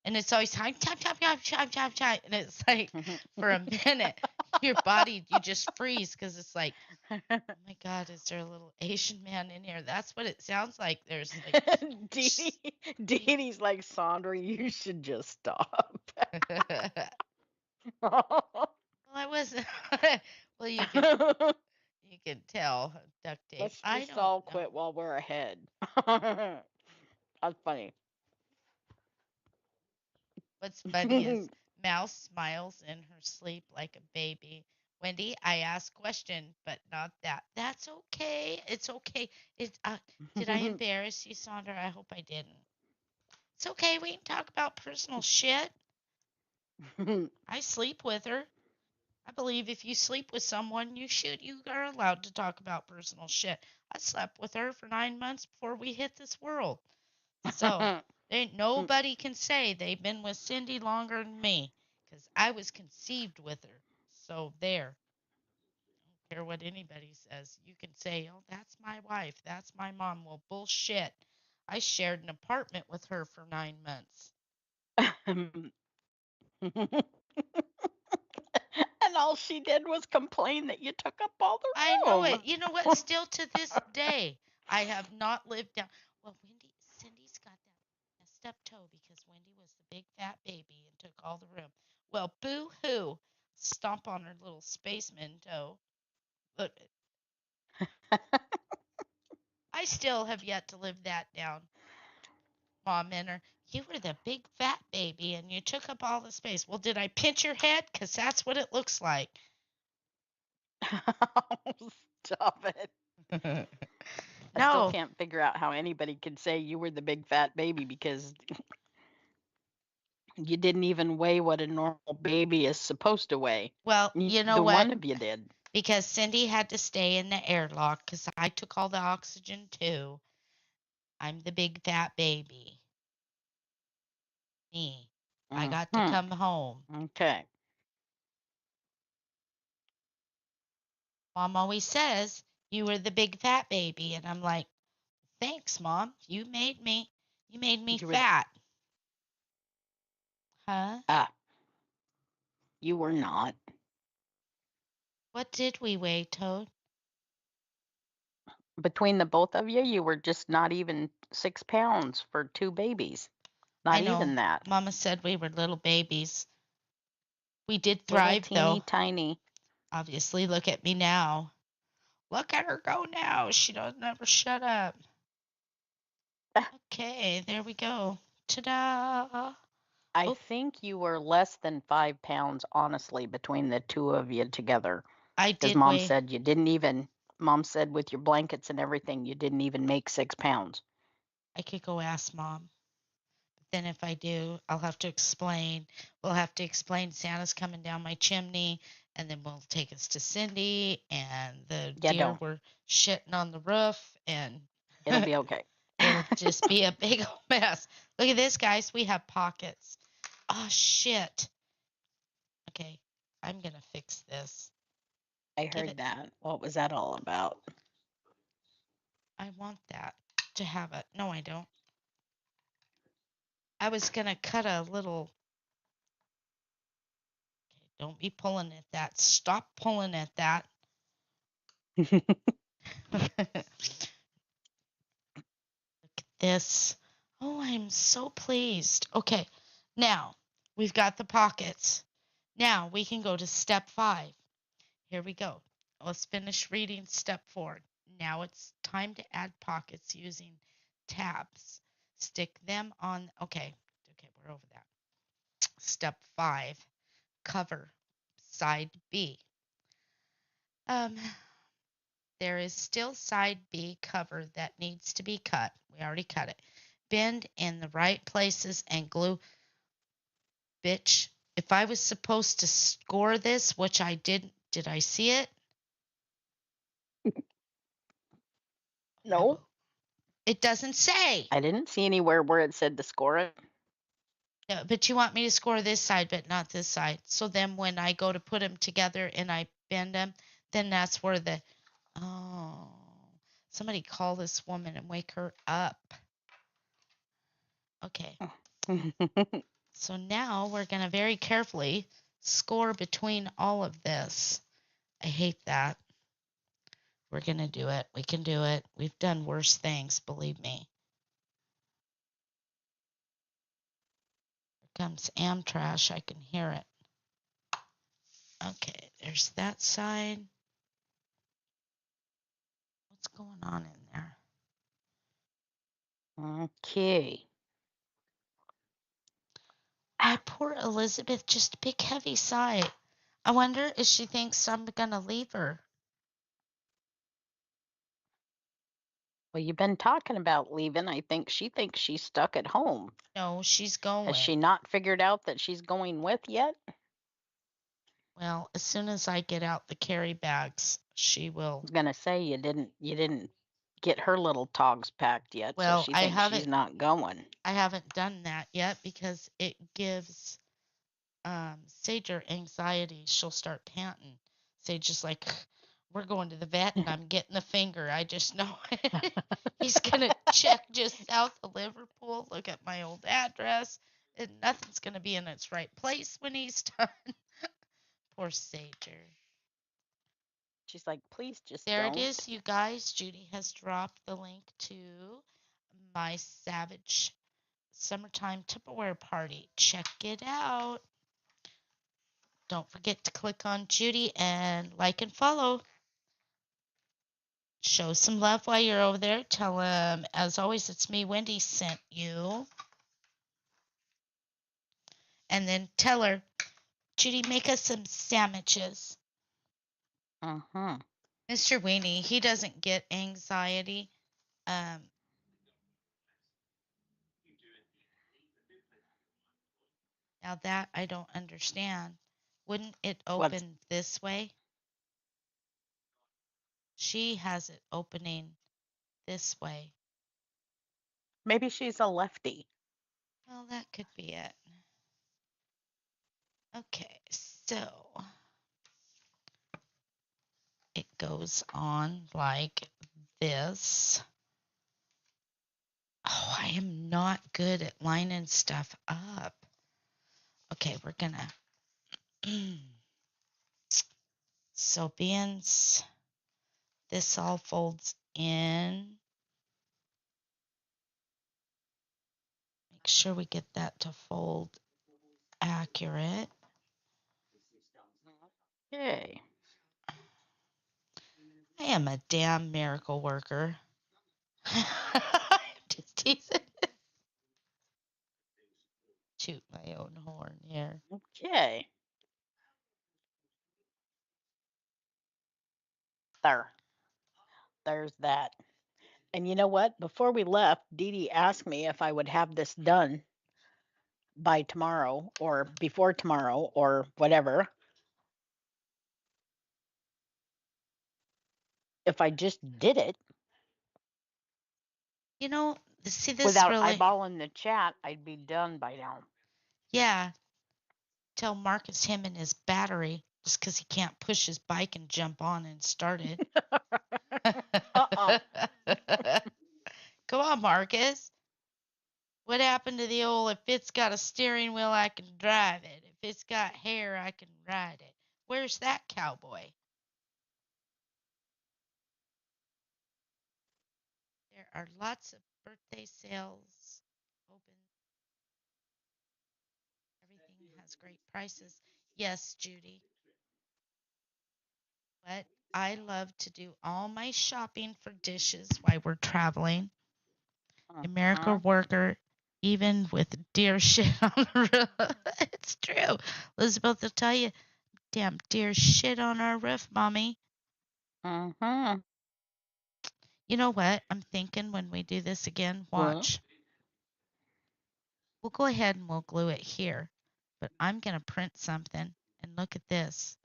and it's always time, chop, chop, chop, chop, chop, chop, and it's like for a minute, your body you just freeze because it's like, oh my God, is there a little Asian man in here? That's what it sounds like. There's like, Deedee's like, Sandra, you should just stop. well, I wasn't. Well, you can tell duct tape. Let's I just don't all know. quit while we're ahead. That's funny. What's funny is Mouse smiles in her sleep like a baby. Wendy, I ask question, but not that. That's okay. It's okay. Did I embarrass you, Sandra? I hope I didn't. It's okay. We can talk about personal shit. I sleep with her. I believe if you sleep with someone, you are allowed to talk about personal shit. I slept with her for 9 months before we hit this world. So ain't nobody can say they've been with Cindy longer than me, 'cause I was conceived with her. So there. I don't care what anybody says. You can say, oh, that's my wife. That's my mom. Well, bullshit. I shared an apartment with her for 9 months. And all she did was complain that you took up all I the know room. it. You know what? Still to this day, I have not lived down. Well, Cindy's got that messed up toe because Wendy was the big fat baby and took all the room. Well, boo hoo. Stomp on her little spaceman toe. But I still have yet to live that down. Mom and her, you were the big fat baby and you took up all the space. Well, did I pinch your head? Because that's what it looks like. Stop it. I still No. can't figure out how anybody could say you were the big fat baby because you didn't even weigh what a normal baby is supposed to weigh. Well, you know Neither what? one of you did. Because Cindy had to stay in the airlock because I took all the oxygen too. I'm the big fat baby. Me. I got to Hmm. come home. Okay. Mom always says, you were the big fat baby. And I'm like, thanks, Mom. You made me. You made me You were fat. Huh? you were not. What did we weigh, Toad? Between the both of you, you were just not even 6 pounds for two babies. I Not know. even that. Mama said we were little babies. We did Little thrive, teeny though. tiny. Obviously, look at me now. Look at her go now. She doesn't ever shut up. Okay, there we go. Ta-da! I Oh, think you were less than 5 pounds, honestly, between the two of you together. I Because did weigh. Mom said with your blankets and everything, you didn't even make 6 pounds. I could go ask Mom. But then if I do, I'll have to explain. We'll have to explain Santa's coming down my chimney, and then we'll take us to Cindy, and the Yeah, deer don't. were shitting on the roof, and It'll be okay. it'll just be a big old mess. Look at this, guys. We have pockets. Oh, shit. Okay, I'm going to fix this. I Give it. heard that. What was that all about? I want that to have it. No, I don't. I was going to cut a little. Okay, don't be pulling at that. Stop pulling at that. Look at this. Oh, I'm so pleased. Okay, now we've got the pockets. Now we can go to step 5. Here we go. Let's finish reading step 4. Now it's time to add pockets using tabs. Stick them on. Okay, we're over that. Step 5, cover side B. Um, there is still side B cover that needs to be cut. We already cut it. Bend in the right places and glue. Bitch, if I was supposed to score this, which I did I see it? No, It doesn't say. I didn't see anywhere where it said to score it. No, but you want me to score this side, but not this side. So then when I go to put them together and I bend them, then that's where the, oh, somebody call this woman and wake her up. Okay. So now we're going to very carefully score between all of this. I hate that. We're going to do it. We can do it. We've done worse things, believe me. Here comes Amtrash. I can hear it. Okay, there's that side. What's going on in there? Okay. My poor Elizabeth, just a big heavy sigh. I wonder if she thinks I'm going to leave her. Well, you've been talking about leaving. I think she thinks she's stuck at home. No, she's Has she going. not figured out that she's going with yet? Well, as soon as I get out the carry bags, she I will. was gonna say you didn't get her little togs packed yet, so Well, she thinks she's not going. I haven't done that yet because it gives Sager anxiety. She'll start panting. Sage is like, we're going to the vet and I'm getting the finger. I just know he's going to check just south of Liverpool, look at my old address, and nothing's going to be in its right place when he's done. Poor Sager. She's like, please just There it don't. is, you guys. Judy has dropped the link to my Savage Summertime Tupperware Party. Check it out. Don't forget to click on Judy and like and follow. Show some love while you're over there. Tell them, as always, it's me, Wendy, sent you. And then tell her, Judy, make us some sandwiches. Uh-huh. Mr. Weenie, he doesn't get anxiety. Um, Now that I don't understand. Wouldn't it What's open this way? She has it opening this way. maybe she's a lefty. Well, that could be it. Okay, so it goes on like this. Oh, I am not good at lining stuff up. Okay, we're gonna. So beans, this all folds in. Make sure we get that to fold accurate. Okay. I am a damn miracle worker. Just teasing. Toot my own horn here. Okay. There. There's that. And you know what? Before we left, Dee Dee asked me if I would have this done by tomorrow or before tomorrow or whatever. If I just did it You know, see this without really. eyeballing the chat, I'd be done by now. Yeah, tell Marcus him and his battery just because he can't push his bike and jump on and start it. Uh-uh. Come on, Marcus. What happened to the old, if it's got a steering wheel, I can drive it. If it's got hair, I can ride it. Where's that cowboy? are lots of birthday sales open. Everything has great prices. Yes, Judy. But I love to do all my shopping for dishes while we're traveling. America worker, even with deer shit on the roof. It's true. Elizabeth will tell you, damn deer shit on our roof, Mommy. Mm-hmm. You know what? I'm thinking when we do this again, What? watch. We'll go ahead and we'll glue it here. But I'm going to print something. And look at this.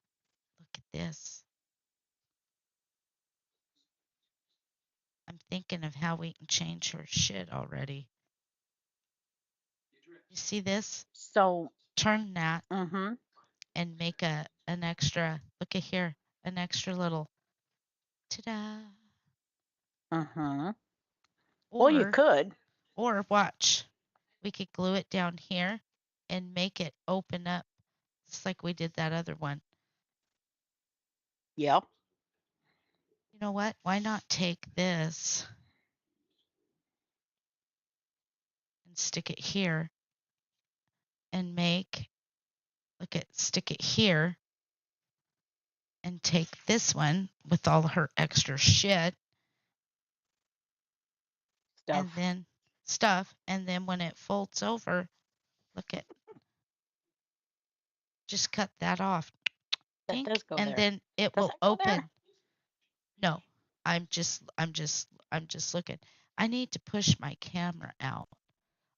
Look at this. I'm thinking of how we can change her shit already. You see this? So, Turn that mm-hmm. and make an extra, look at here, an extra little ta-da. Mm-hmm. Well, you Or could. watch. We could glue it down here and make it open up just like we did that other one. Yep. You know what? Why not take this and stick it here and make, look at, stick it here and take this one with all her extra shit and Stuff. then stuff. And then when it folds over, look at, just cut that off. That Dink, does go and there. then it Does will that go there? open. No, I'm just looking. I need to push my camera out.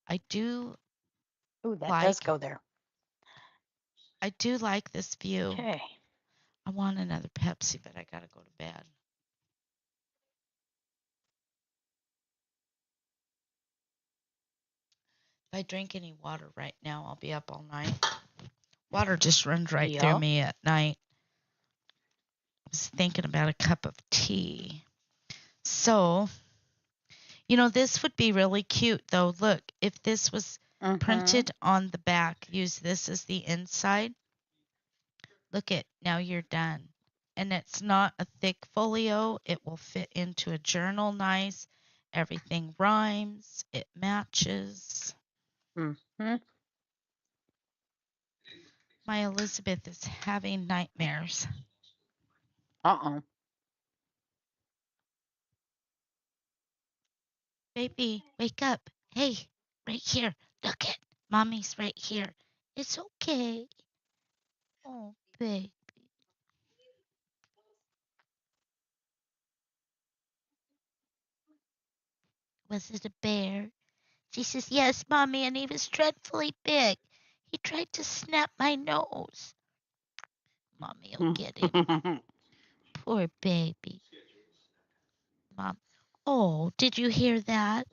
I do Ooh, that does like go there. I do like this view. Okay. I want another Pepsi, but I gotta go to bed. If I drink any water right now, I'll be up all night. Water just runs right through Yep. me at night. I was thinking about a cup of tea. So, this would be really cute though. Look, if this was Mm-hmm. printed on the back, use this as the inside. Look at, now you're done. And it's not a thick folio. It will fit into a journal nice. Everything rhymes. It matches. Mm-hmm. My Elizabeth is having nightmares. Uh-uh. Baby, wake up. Hey, right here. Look it. Mommy's right here. It's okay. Oh, babe. Was it a bear? She says, yes, Mommy, and he was dreadfully big. He tried to snap my nose. Mommy'll get him. Poor baby. Mom. Oh, did you hear that?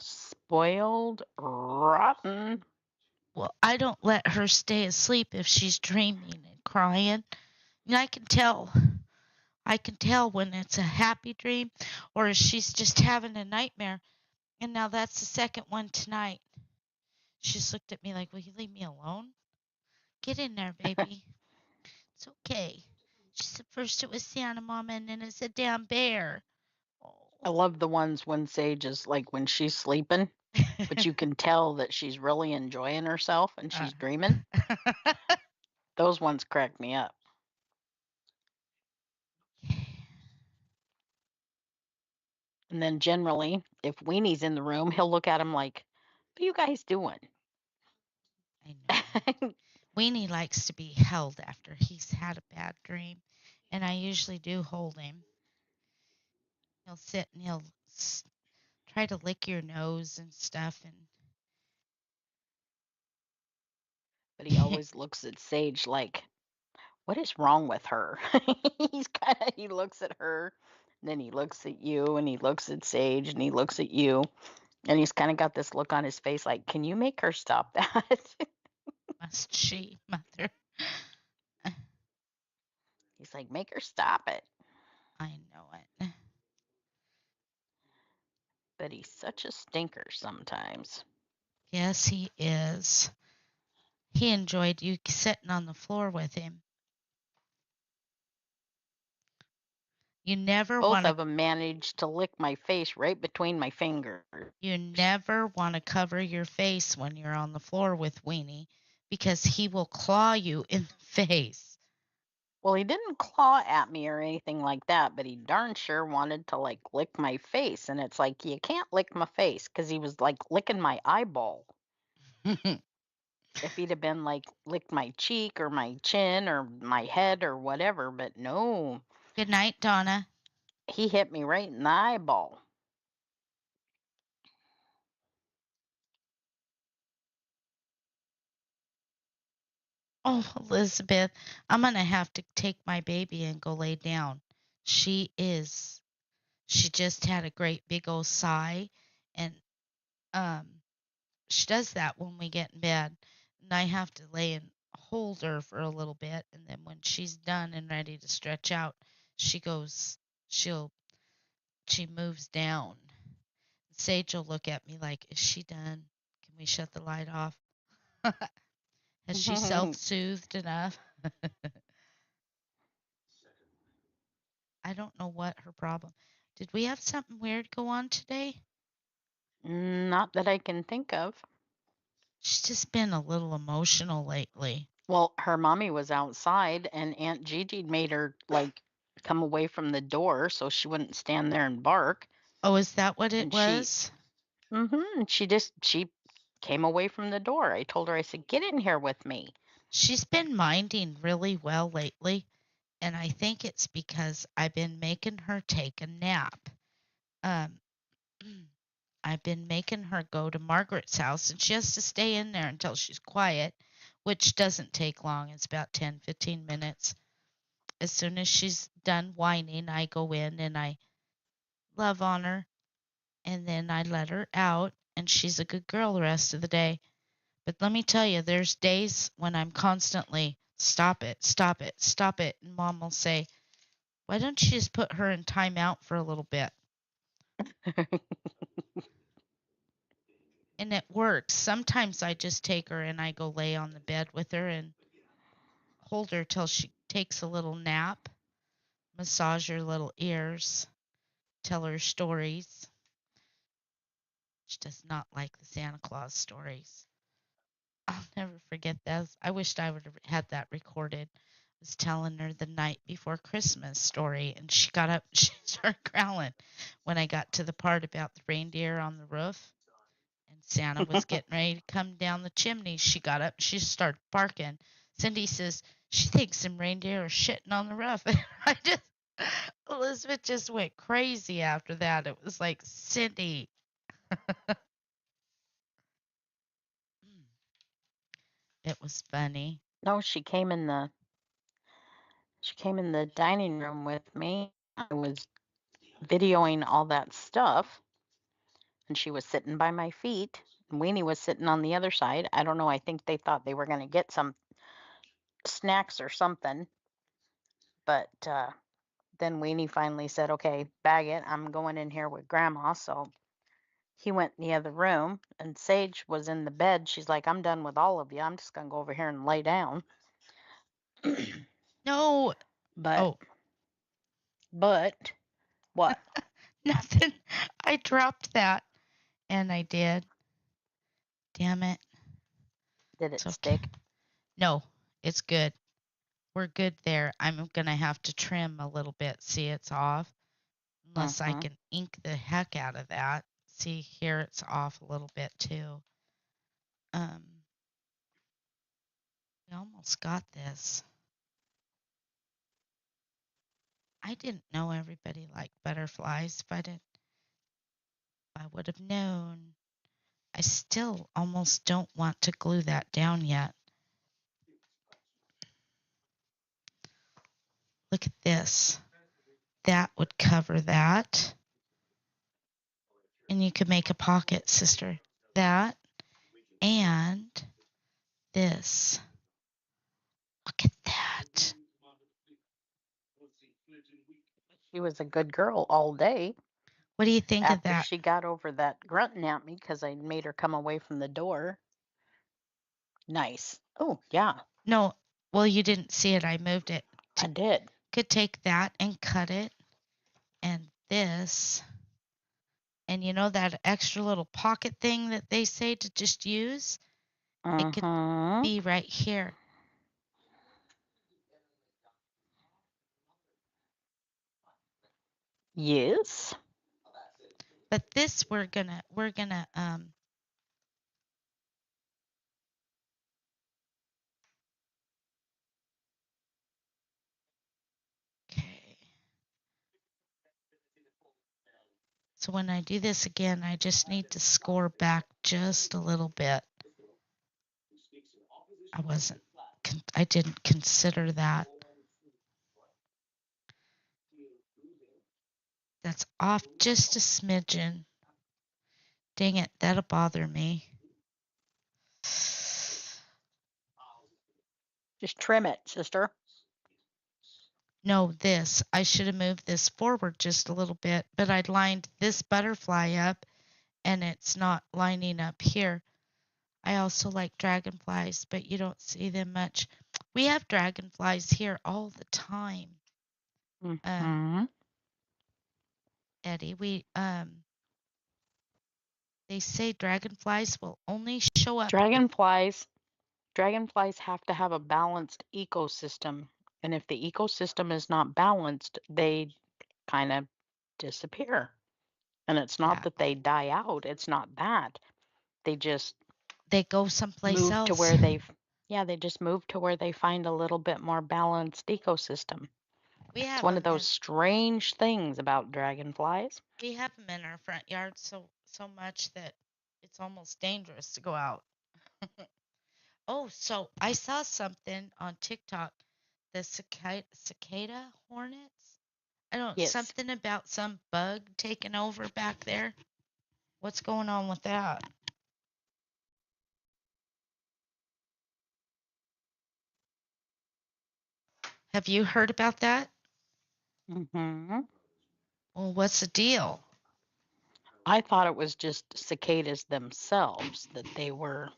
Spoiled rotten. Well, I don't let her stay asleep if she's dreaming and crying. And I can tell. I can tell when it's a happy dream or if she's just having a nightmare. And now that's the second one tonight. She just looked at me like, will you leave me alone? Get in there, baby. It's okay. She said first it was Santa Mama and then it's a damn bear. I Oh. love the ones when Sage is like when she's sleeping, but you can tell that she's really enjoying herself and she's dreaming. Those ones crack me up. And then generally, if Weenie's in the room, he'll look at him like, what are you guys doing? I know. Weenie likes to be held after he's had a bad dream, and I usually do hold him. He'll sit and he'll try to lick your nose and stuff, But he and always looks at Sage like, what is wrong with her? He looks at her, and then he looks at you, and he looks at Sage, and he looks at you, and he's kind of got this look on his face like, can you make her stop that? must she, mother? He's like, make her stop it. I know it. But he's such a stinker sometimes. Yes, he is. He enjoyed you sitting on the floor with him. You never Both want to of them managed to lick my face right between my fingers. cover your face when you're on the floor with Weenie because he will claw you in the face. Well, he didn't claw at me or anything like that, but he darn sure wanted to like lick my face. And it's like, you can't lick my face because he was like licking my eyeball. If he'd have been like licked my cheek or my chin or my head or whatever, but no, Good night, Donna. he hit me right in the eyeball. Oh, Elizabeth, I'm going to have to take my baby and go lay down. She is. She just had a great big old sigh, and um, she does that when we get in bed, and I have to lay and hold her for a little bit, and then when she's done and ready to stretch out, she goes. She'll she moves down. Sage will look at me like, "Is she done? Can we shut the light off? Has she self-soothed enough?" I don't know what her problem. Did we have something weird go on today? Not that I can think of. She's just been a little emotional lately. Well, her mommy was outside and Aunt Gigi made her like come away from the door so she wouldn't stand there and bark. Oh, is that what it And she was? she came away from the door. I told her, I said, "Get in here with me." She's been minding really well lately, and I think it's because I've been making her take a nap. Um, I've been making her go to Margaret's house, and she has to stay in there until she's quiet, which doesn't take long. It's about 10, 15 minutes. As soon as she's done whining, I go in and I love on her, and then I let her out, and she's a good girl the rest of the day. But let me tell you, there's days when I'm constantly, stop it, stop it, stop it. And mom will say, why don't you just put her in timeout for a little bit? And it works. Sometimes I just take her and I go lay on the bed with her and hold her till she takes a little nap, massage her little ears, tell her stories. She does not like the Santa Claus stories. I'll never forget this. I wished I would have had that recorded. I was telling her the night before Christmas story, and she got up. She started growling when I got to the part about the reindeer on the roof, and Santa was getting ready to come down the chimney. She got up. She started barking. Cindy says she thinks some reindeer are shitting on the roof. I just Elizabeth just went crazy after that. It was like, Cindy. It was funny. No, she came in the dining room with me. I was videoing all that stuff and she was sitting by my feet. And Weenie was sitting on the other side. I don't know. I think they thought they were going to get some snacks or something. But then Weenie finally said, "Okay, bag it. I'm going in here with Grandma." So he went in the other room, and Sage was in the bed. She's like, "I'm done with all of you. I'm just going to go over here and lay down." No. but, Oh, but, what? nothing. I dropped that. And I did. Damn it. Did It's it okay. stick? No, it's good. We're good there. I'm going to have to trim a little bit. See, it's off. Unless I Mm-hmm. can ink the heck out of that. See, here it's off a little bit too. We almost got this. I didn't know everybody liked butterflies. If I would have known. I still almost don't want to glue that down yet. Look at this. That would cover that. And you could make a pocket, sister. That and this. Look at that. She was a good girl all day What do you think of after that? she got over that grunting at me because I made her come away from the door. Nice. Oh, yeah, No, well, you didn't see it. I moved it. I did. Could take that and cut it. and this. And you know that extra little pocket thing that they say to just use? It could Uh-huh. be right here. Yes. But this we're gonna okay. So when I do this again, I just need to score back just a little bit. I didn't consider that. That's off just a smidgen. Dang it, that'll bother me. Just trim it, sister. No, this. I should have moved this forward just a little bit, but I'd lined this butterfly up and it's not lining up here. I also like dragonflies, but you don't see them much. We have dragonflies here all the time. Mm-hmm. Eddie, they say dragonflies will only show up if Dragonflies have to have a balanced ecosystem. And if the ecosystem is not balanced, they kind of disappear. And it's not yeah, that they die out, it's not that. They just they go someplace move to else. where they've yeah, they just move to where they find a little bit more balanced ecosystem. We It's have one of them those in strange things about dragonflies. we have them in our front yard so much that it's almost dangerous to go out. Oh, so I saw something on TikTok. The cicada hornets. I don't know, Yes. something about some bug taking over back there. What's going on with that? Have you heard about that? Hmm. Well, what's the deal? I thought it was just cicadas themselves that they were.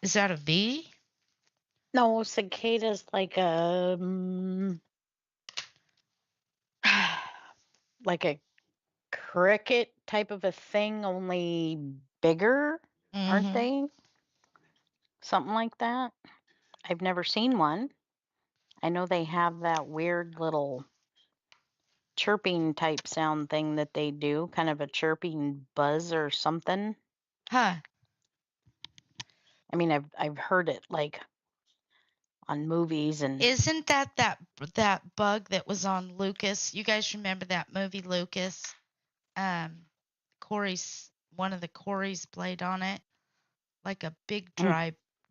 Is that a V? No, cicadas like a like a cricket type of a thing, only bigger, aren't Mm-hmm. they? Something like that. I've never seen one. I know they have that weird little chirping type sound thing that they do, kind of a chirping buzz or something. Huh. I mean, I've heard it like on movies and Isn't that bug that was on Lucas? You guys remember that movie Lucas? Um, Corey's one of the Coreys played on it, like a big mm,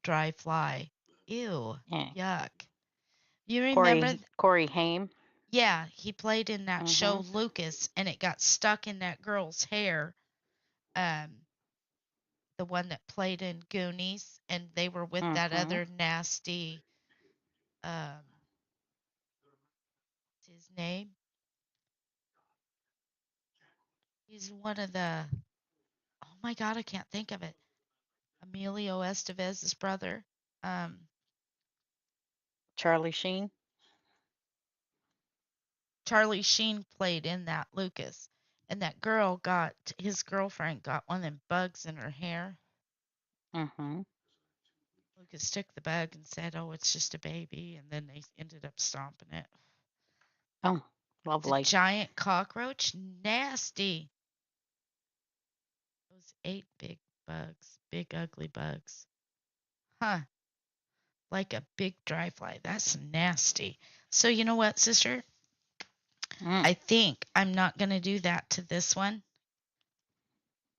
dry fly. Ew, yeah. yuck. You remember? Corey Haim. Yeah, he played in that show Mhm. Lucas, and it got stuck in that girl's hair. Um, the one that played in Goonies, and they were with that Mhm. other nasty. What's his name? He's one of the. Oh my God, I can't think of it. Emilio Estevez's brother. Um, Charlie Sheen. Charlie Sheen played in that Lucas, and that girl got his girlfriend got one of them bugs in her hair. Mhm. Lucas took the bug and said, "Oh, it's just a baby," and then they ended up stomping it. Oh, It's a lovely. giant cockroach, nasty. Those 8 big bugs, big ugly bugs. Huh? Like a big dry fly. That's nasty. So you know what, sister? Mm. I think I'm not gonna do that to this one.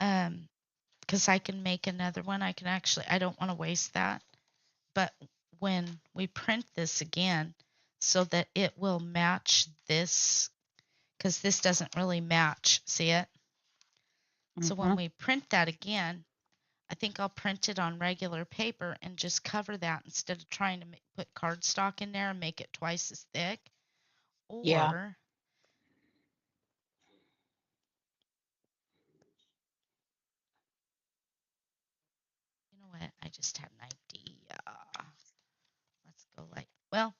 Um, because I can make another one. I don't want to waste that. But when we print this again, so that it will match this, because this doesn't really match, see it? So when Mhm. we print that again, I think I'll print it on regular paper and just cover that instead of trying to put cardstock in there and make it twice as thick. Yeah. Or, you know what? I just had an idea. Let's go well,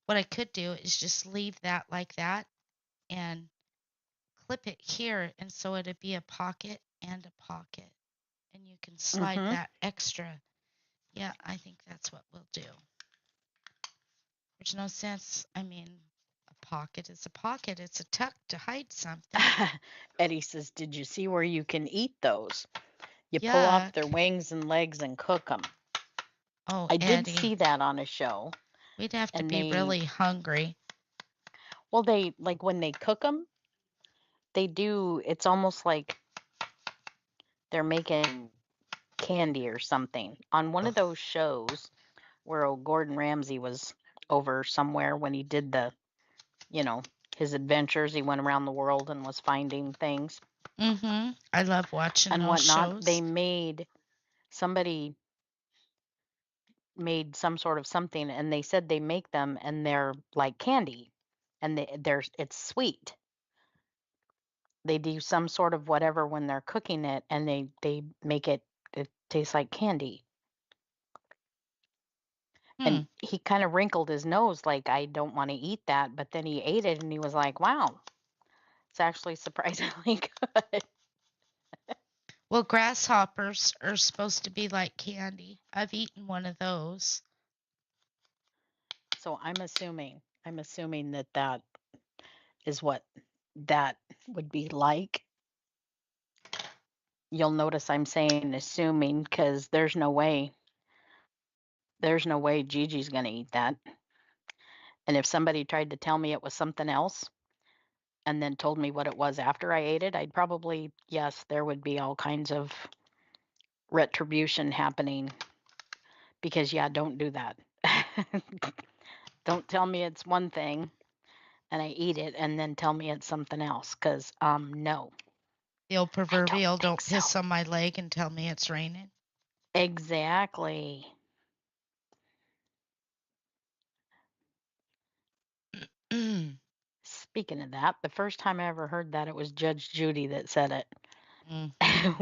what I could do is just leave that like that and clip it here, and so it'd be a pocket and a pocket, and you can slide Mm-hmm. that extra. Yeah, I think that's what we'll do. There's no sense. I mean, a pocket is a pocket. It's a tuck to hide something. Eddie says, "Did you see where you can eat those? You pull off their Yuck. wings and legs and cook them." Oh, I did Eddie, see that on a show, we'd have to and be really hungry. they like when they cook them, they do. It's almost like they're making candy or something. On one Ugh. of those shows where old Gordon Ramsay was over somewhere when he did you know, his adventures, he went around the world and was finding things I love watching and those whatnot. shows. Somebody made some sort of something, and they said they make them and they're like candy, and it's sweet. They do some sort of whatever when they're cooking it, and they make it taste like candy. Hmm. And he kind of wrinkled his nose like, I don't want to eat that. But then he ate it and he was like, wow, it's actually surprisingly good. Well, grasshoppers are supposed to be like candy. I've eaten one of those. So I'm assuming that that is what that would be like. You'll notice I'm saying assuming because there's no way Gigi's going to eat that. And if somebody tried to tell me it was something else and then told me what it was after I ate it, I'd probably, yes, there would be all kinds of retribution happening because, yeah, don't do that. Don't tell me it's one thing and I eat it and then tell me it's something else because, no, The old I don't proverbial think don't so. piss on my leg and tell me it's raining. Exactly. Mm-hmm. Speaking of that, the first time I ever heard that, it was Judge Judy that said it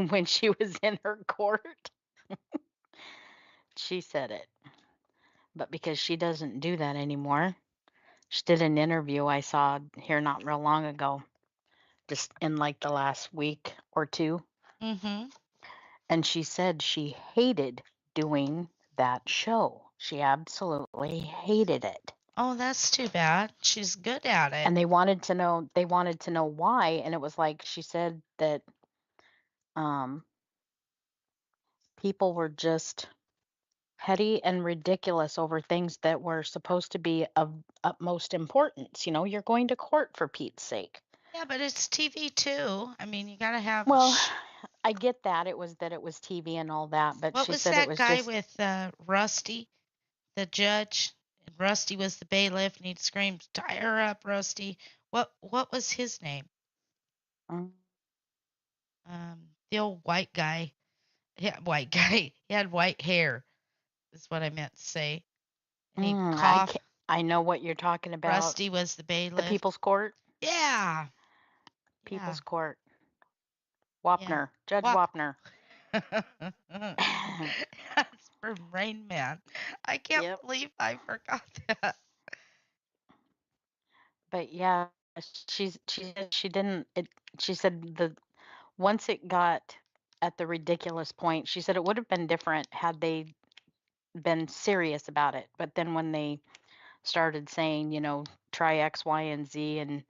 when she was in her court. She said it, but because she doesn't do that anymore, she did an interview I saw here not real long ago, just in like the last week or two, Mm-hmm. and she said she hated doing that show. She absolutely hated it. Oh, that's too bad. She's good at it. And they wanted to know why, and it was like she said that um people were just petty and ridiculous over things that were supposed to be of utmost importance. You're going to court for Pete's sake. Yeah, but it's TV too. I mean, you gotta have. Well, I get that it was TV and all that, but What she was said it that was guy just, with Rusty, the judge? And Rusty was the bailiff, and he'd scream, "Tie her up, Rusty!" What was his name? mm, The old white guy. Yeah, white guy. He had white hair. Is what I meant to say. And he'd I cough. can I know what you're talking about. Rusty was the The bailiff. People's Court, Yeah, yeah, People's Court, yeah. Wapner, Judge Wop. Wapner. That's from Rain Man. I can't Yep. believe I forgot that. But yeah, she said she didn't it she said the once it got at the ridiculous point, she said it would have been different had they been serious about it. But then when they started saying, try X, Y, and Z and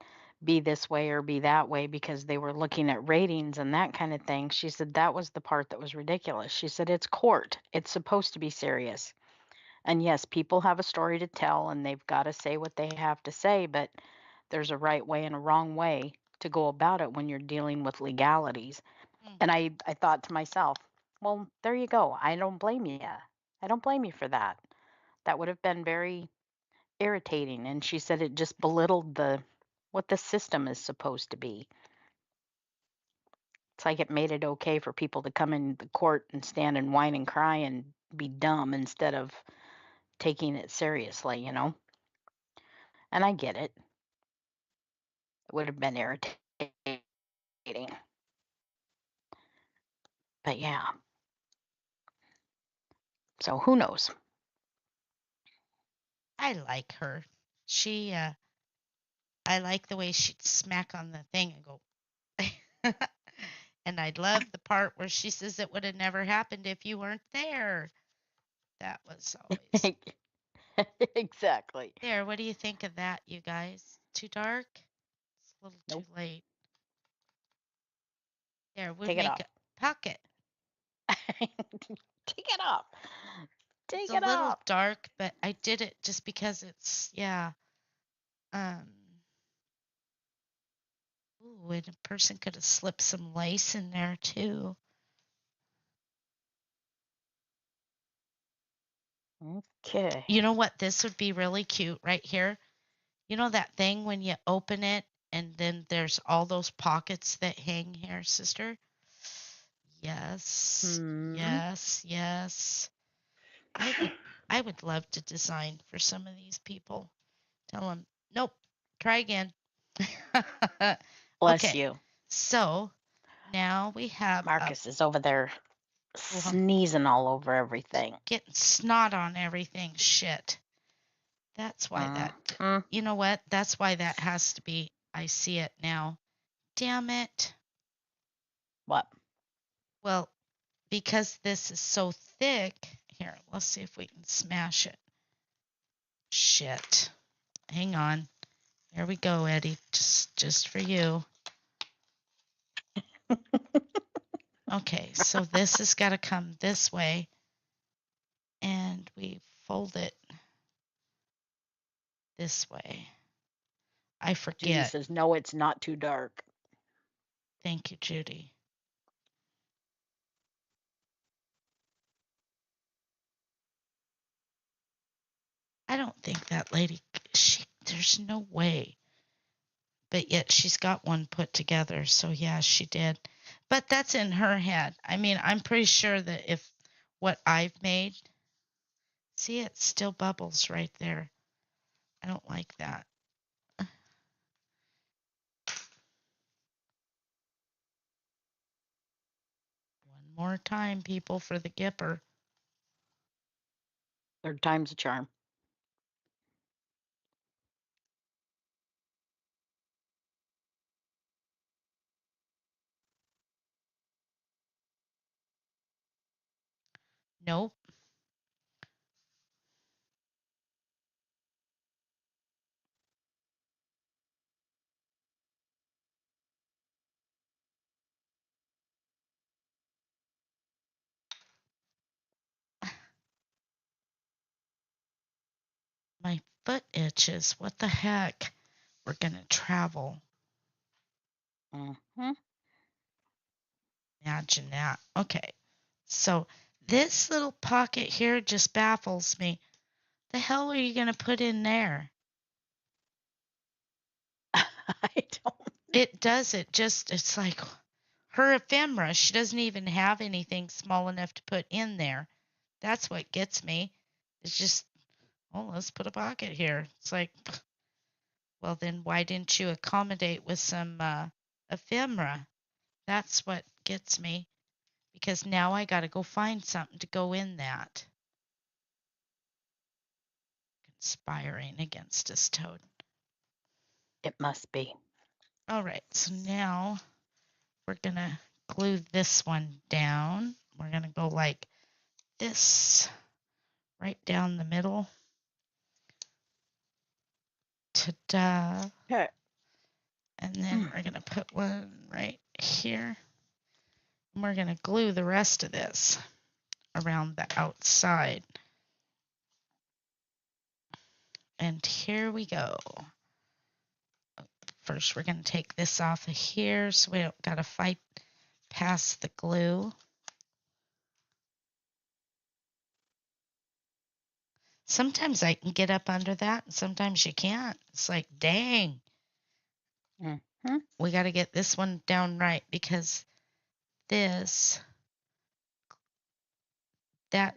be this way or be that way because they were looking at ratings and that kind of thing, she said that was the part that was ridiculous. She said it's court, it's supposed to be serious. And yes, people have a story to tell and they've got to say what they have to say, but there's a right way and a wrong way to go about it when you're dealing with legalities. Mm. And I thought to myself, well, there you go. I don't blame you. I don't blame you for that. That would have been very irritating. And she said it just belittled the what the system is supposed to be. It's like it made it okay for people to come in the court and stand and whine and cry and be dumb instead of taking it seriously. And I get it. It would have been irritating. But yeah, so who knows? I like her. She, I like the way she'd smack on the thing and go. And I love the part where she says it would have never happened if you weren't there. That was always. Exactly. There, what do you think of that, you guys? Too dark? It's a little too Nope. late. There, we'd Take it make off. a pocket. Take it off. It's Take a it little off. dark, but I did it just because it's, yeah. Um, ooh, and a person could have slipped some lace in there too. Okay. You know what? This would be really cute right here. You know that thing when you open it and then there's all those pockets that hang here, sister? Yes. Yes, yes. I would I would love to design for some of these people. Tell them, "Nope. Try again." Bless Okay. you. So, now we have a Marcus is over there well, sneezing all over everything. getting snot on everything. Shit. That's why that Mm. You know what? That's why that has to be. I see it now. Damn it. What? Well, because this is so thick. Here, let's see if we can smash it. Shit. Hang on. Here we go, Eddie. Just for you. Okay, so this has got to come this way, and we fold it this way. I Judy forget. says, no, it's not too dark. Thank you, Judy. I don't think that lady. There's no way. But yet she's got one put together. So yeah, she did. But that's in her head. I mean, I'm pretty sure that if what I've made, see, it still bubbles right there. I don't like that. One more time, people, for the Gipper. Third time's a charm. Nope. My foot itches. What the heck? We're going to travel. Mm-hmm. Imagine that. Okay. So this little pocket here just baffles me. The hell are you going to put in there? I don't. It does. It's like her ephemera. She doesn't even have anything small enough to put in there. That's what gets me. It's just, oh, let's put a pocket here. It's like, well, then why didn't you accommodate with some ephemera? That's what gets me because now I got to go find something to go in that. Conspiring against us, Toad. It must be. All right, so now we're going to glue this one down. We're going to go like this right down the middle. Ta-da. Okay. And then we're going to put one right here. And we're going to glue the rest of this around the outside. And here we go. First, we're going to take this off of here so we don't got to fight past the glue. Sometimes I can get up under that, and sometimes you can't. It's like, dang. Mm-hmm. We got to get this one down right because that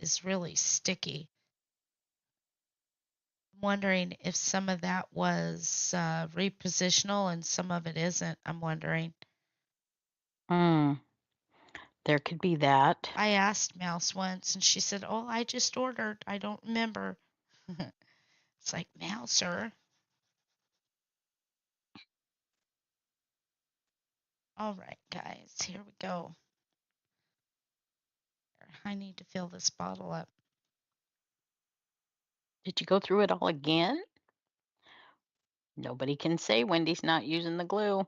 is really sticky. I'm wondering if some of that was repositional and some of it isn't. I'm wondering. There could be that. I asked Mouse once and she said, "Oh, I just ordered. I don't remember." It's like, Mouser. All right, guys, here we go. I need to fill this bottle up. Did you go through it all again? Nobody can say Wendy's not using the glue.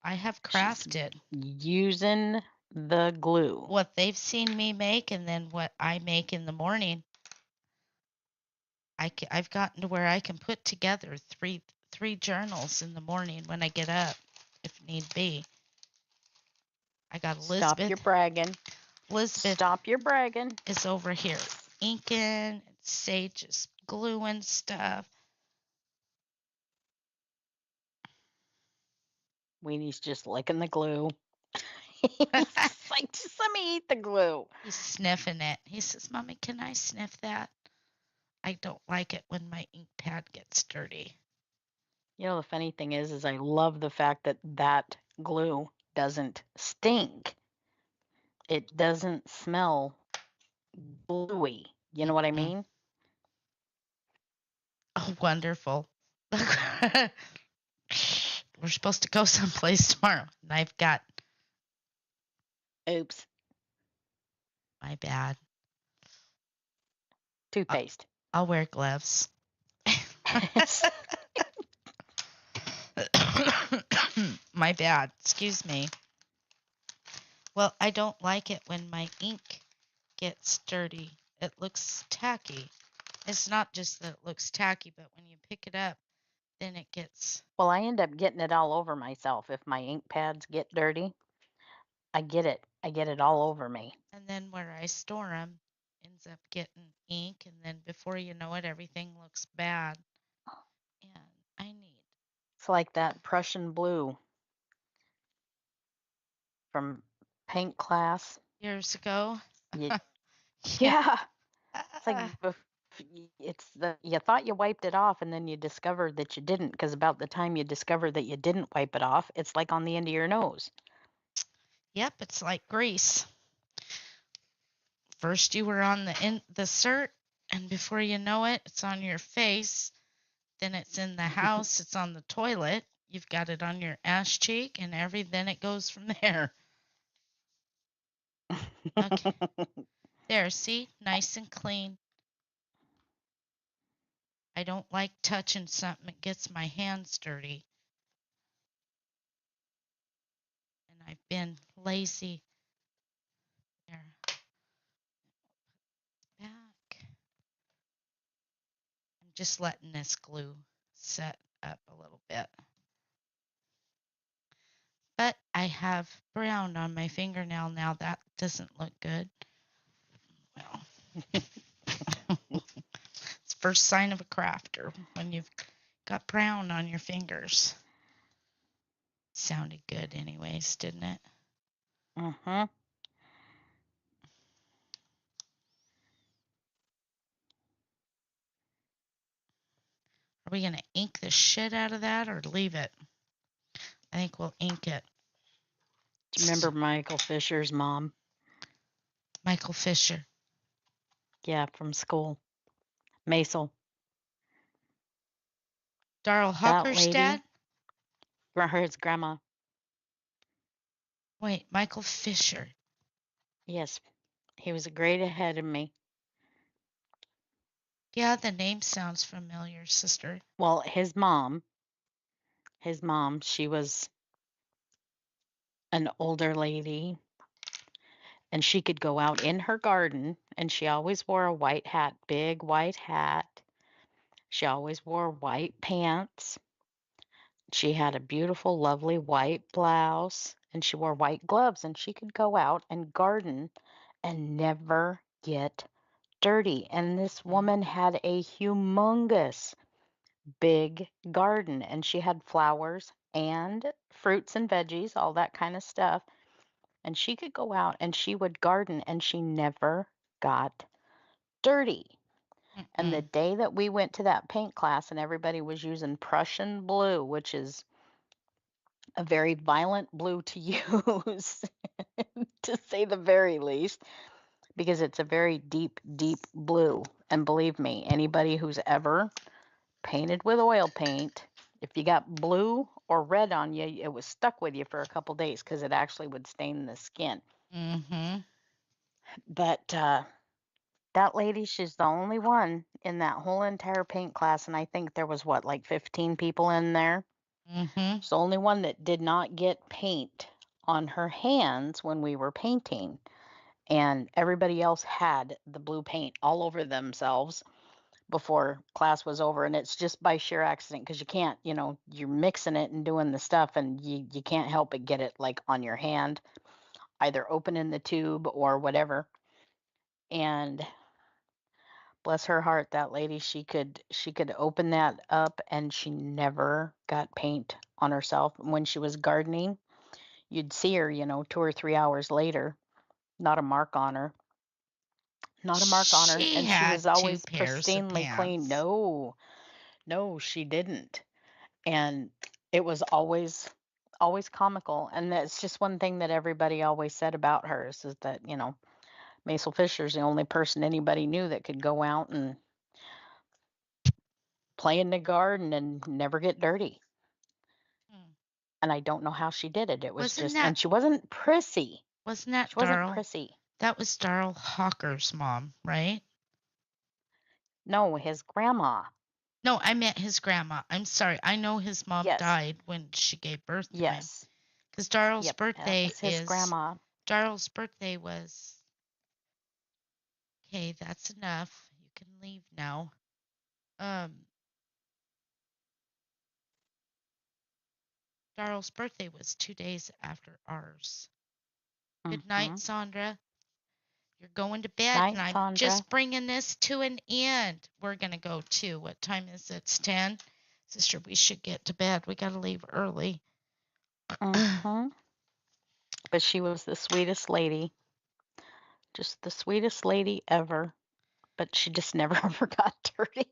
I have She's crafted using the glue. what they've seen me make and then what I make in the morning. I've gotten to where I can put together three journals in the morning when I get up, if need be. I got Stop Elizabeth. your bragging. Elizabeth Stop your bragging. is over here inking, and Sage is gluing stuff. Weenie's just licking the glue. He's like, just let me eat the glue. He's sniffing it. He says, Mommy, can I sniff that? I don't like it when my ink pad gets dirty. You know, the funny thing is I love the fact that that glue doesn't stink. It doesn't smell gluey. You know what I Mm-mm. mean? Oh, wonderful. We're supposed to go someplace tomorrow, and I've got Oops. my bad. Toothpaste. I'll wear gloves. My bad. Excuse me. Well, I don't like it when my ink gets dirty. It looks tacky. It's not just that it looks tacky, but when you pick it up, then it gets. Well, I end up getting it all over myself if my ink pads get dirty. I get it. I get it all over me. And then where I store them ends up getting ink, and then before you know it, everything looks bad. And I need It's like that Prussian blue from paint class. years ago. You, Yeah. yeah, it's like it's the you thought you wiped it off and then you discovered that you didn't because about the time you discovered that you didn't wipe it off, it's like on the end of your nose. Yep, it's like grease. First you were on the cert, and before you know it, it's on your face. Then it's in the house. It's on the toilet. You've got it on your ass cheek, and then it goes from there. Okay, there. See, nice and clean. I don't like touching something that gets my hands dirty, and I've been lazy. There, back. I'm just letting this glue set up a little bit. But I have brown on my fingernail now. That doesn't look good. Well, it's first sign of a crafter when you've got brown on your fingers. Sounded good anyways, didn't it? Mhm. Are we going to ink the shit out of that or leave it? I think we'll ink it. Do you remember Michael Fisher's mom? Michael Fisher. Yeah, from school. Maisel. Darrell That Hucker's lady, dad? his grandma. Wait, Michael Fisher. Yes, he was a grade ahead of me. Yeah, the name sounds familiar, sister. Well, his mom, she was an older lady and she could go out in her garden and she always wore a white hat, big white hat. She always wore white pants. She had a beautiful, lovely white blouse and she wore white gloves and she could go out and garden and never get dirty. And this woman had a humongous big garden and she had flowers and fruits and veggies, all that kind of stuff. And she could go out and she would garden and she never got dirty. And the Mm-mm. day that we went to that paint class and everybody was using Prussian blue, which is a very violent blue to use, to say the very least, because it's a very deep, deep blue. And believe me, anybody who's ever painted with oil paint, if you got blue or red on you, it was stuck with you for a couple days because it actually would stain the skin. Mm-hmm. But that lady, she's the only one in that whole entire paint class, and I think there was what, like 15 people in there. Mm-hmm. She's the only one that did not get paint on her hands when we were painting, and everybody else had the blue paint all over themselves before class was over. And it's just by sheer accident because you can't, you're mixing it and doing the stuff, and you can't help but get it like on your hand, either opening the tube or whatever. And bless her heart, that lady, she could open that up and she never got paint on herself. When she was gardening, you'd see her, 2 or 3 hours later, not a mark on her, not a mark on her, She and she had was two always pairs of pristinely clean. pants. No, no, she didn't. And it was always comical. And that's just one thing that everybody always said about her is that, Maisel Fisher's the only person anybody knew that could go out and play in the garden and never get dirty. Hmm. And I don't know how she did it. It was Wasn't just, that and she wasn't prissy. wasn't that She wasn't Darl? prissy. That was Darl Hawker's mom, right? No, his grandma. No, I meant his grandma. I'm sorry. I know his mom Yes. died when she gave birth to him. Yes. Because Yep. That was his grandma. Daryl's birthday was, okay, that's enough. You can leave now. Um, Daryl's birthday was 2 days after ours. Good night, Mm-hmm. Sandra. You're going to bed, and Night, I'm Sandra. just bringing this to an end. We're going to go too. What time is it? It's 10. Sister, we should get to bed. We got to leave early. Mm-hmm. But she was the sweetest lady. Just the sweetest lady ever. But she just never ever got dirty.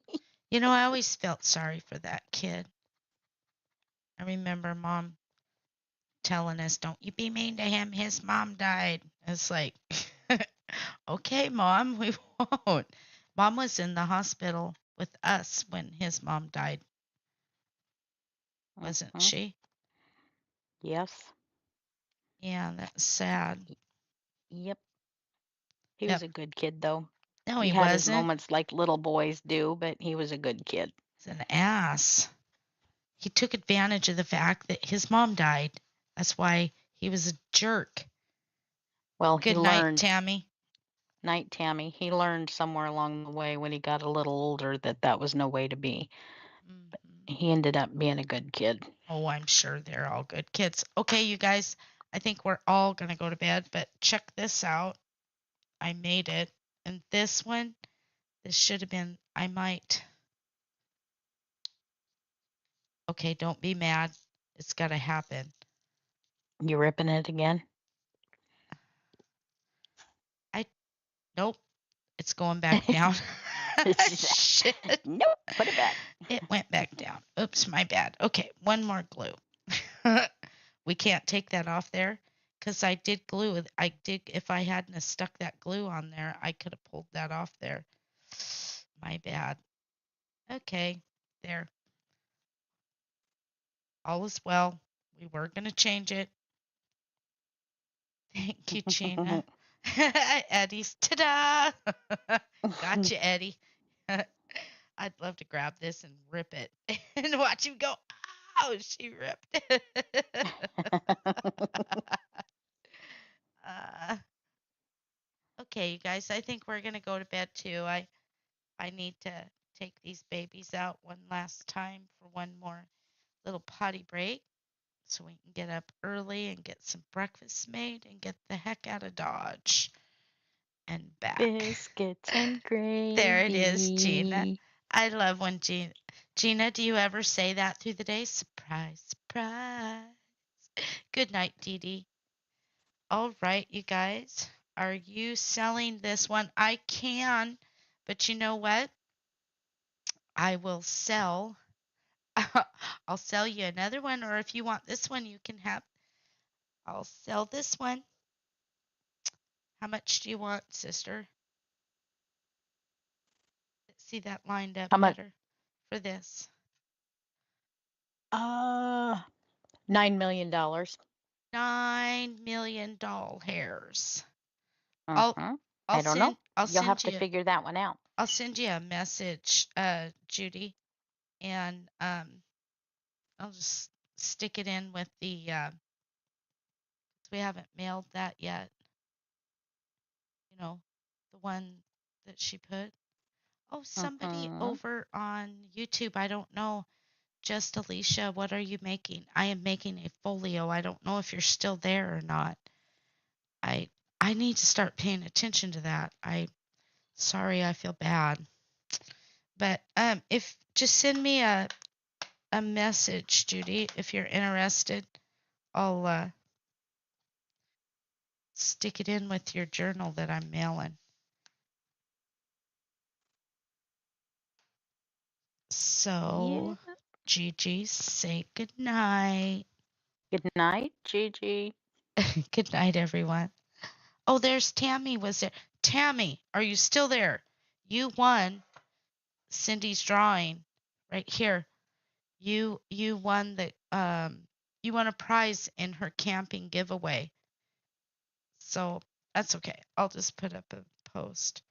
I always felt sorry for that kid. I remember mom telling us, "Don't you be mean to him. His mom died." It's like, okay, mom, we won't. Mom was in the hospital with us when his mom died, wasn't Mm-hmm. she? Yes. Yeah, that's sad. Yep. He Yep. was a good kid, though. No, He he had his wasn't. moments like little boys do, but he was a good kid. He's an ass. He took advantage of the fact that his mom died. That's why he was a jerk. Well, he Good night, learned, Tammy. night Tammy, he learned somewhere along the way when he got a little older that that was no way to be. Hmm. He ended up being a good kid. Oh, I'm sure they're all good kids. Okay, you guys, I think we're all going to go to bed, but check this out. I made it. And this one, this should have been, I might. Okay, don't be mad. It's got to happen. You ripping it again? I, nope, it's going back down. Shit. Nope, put it back. It went back down. Oops, my bad. Okay, one more glue. We can't take that off there because I did glue. I did. If I hadn't have stuck that glue on there, I could have pulled that off there. My bad. Okay, there. All is well. We were gonna change it. Thank you, Gina. Eddie's ta-da! Gotcha, Eddie. I'd love to grab this and rip it and watch him go. Oh, she ripped. uh, okay, you guys. I think we're gonna go to bed too. I need to take these babies out one last time for one more little potty break so we can get up early and get some breakfast made and get the heck out of Dodge and back. Biscuits and There it is, Gina. gravy. I love when Gina, do you ever say that through the day? Surprise, surprise. Good night, Dee Dee. All right, you guys. Are you selling this one? I can, but you know what? I will sell. I'll sell you another one, or if you want this one, you can have. I'll sell this one. How much do you want, sister? See that lined up How much? better for this. Uh, $9 million. $9 million hairs. I'll Mm-hmm. I'll I don't know. send I'll You'll have send to you figure that one out. I'll send you a message, Judy, and I'll just stick it in with the we haven't mailed that yet. You know, the one that she put. Oh, somebody Mm-hmm. over on YouTube, I don't know. Just Alicia, what are you making? I am making a folio. I don't know if you're still there or not. I I need to start paying attention to that. Sorry, I feel bad. But if just send me a message, Judy, if you're interested. I'll stick it in with your journal that I'm mailing. Yeah. So, Gigi, say good night. Good night, Gigi. Good night, everyone. Oh, there's Tammy was there. Tammy, are you still there? You won Cindy's drawing right here. You won the you won a prize in her camping giveaway. So that's okay. I'll just put up a post.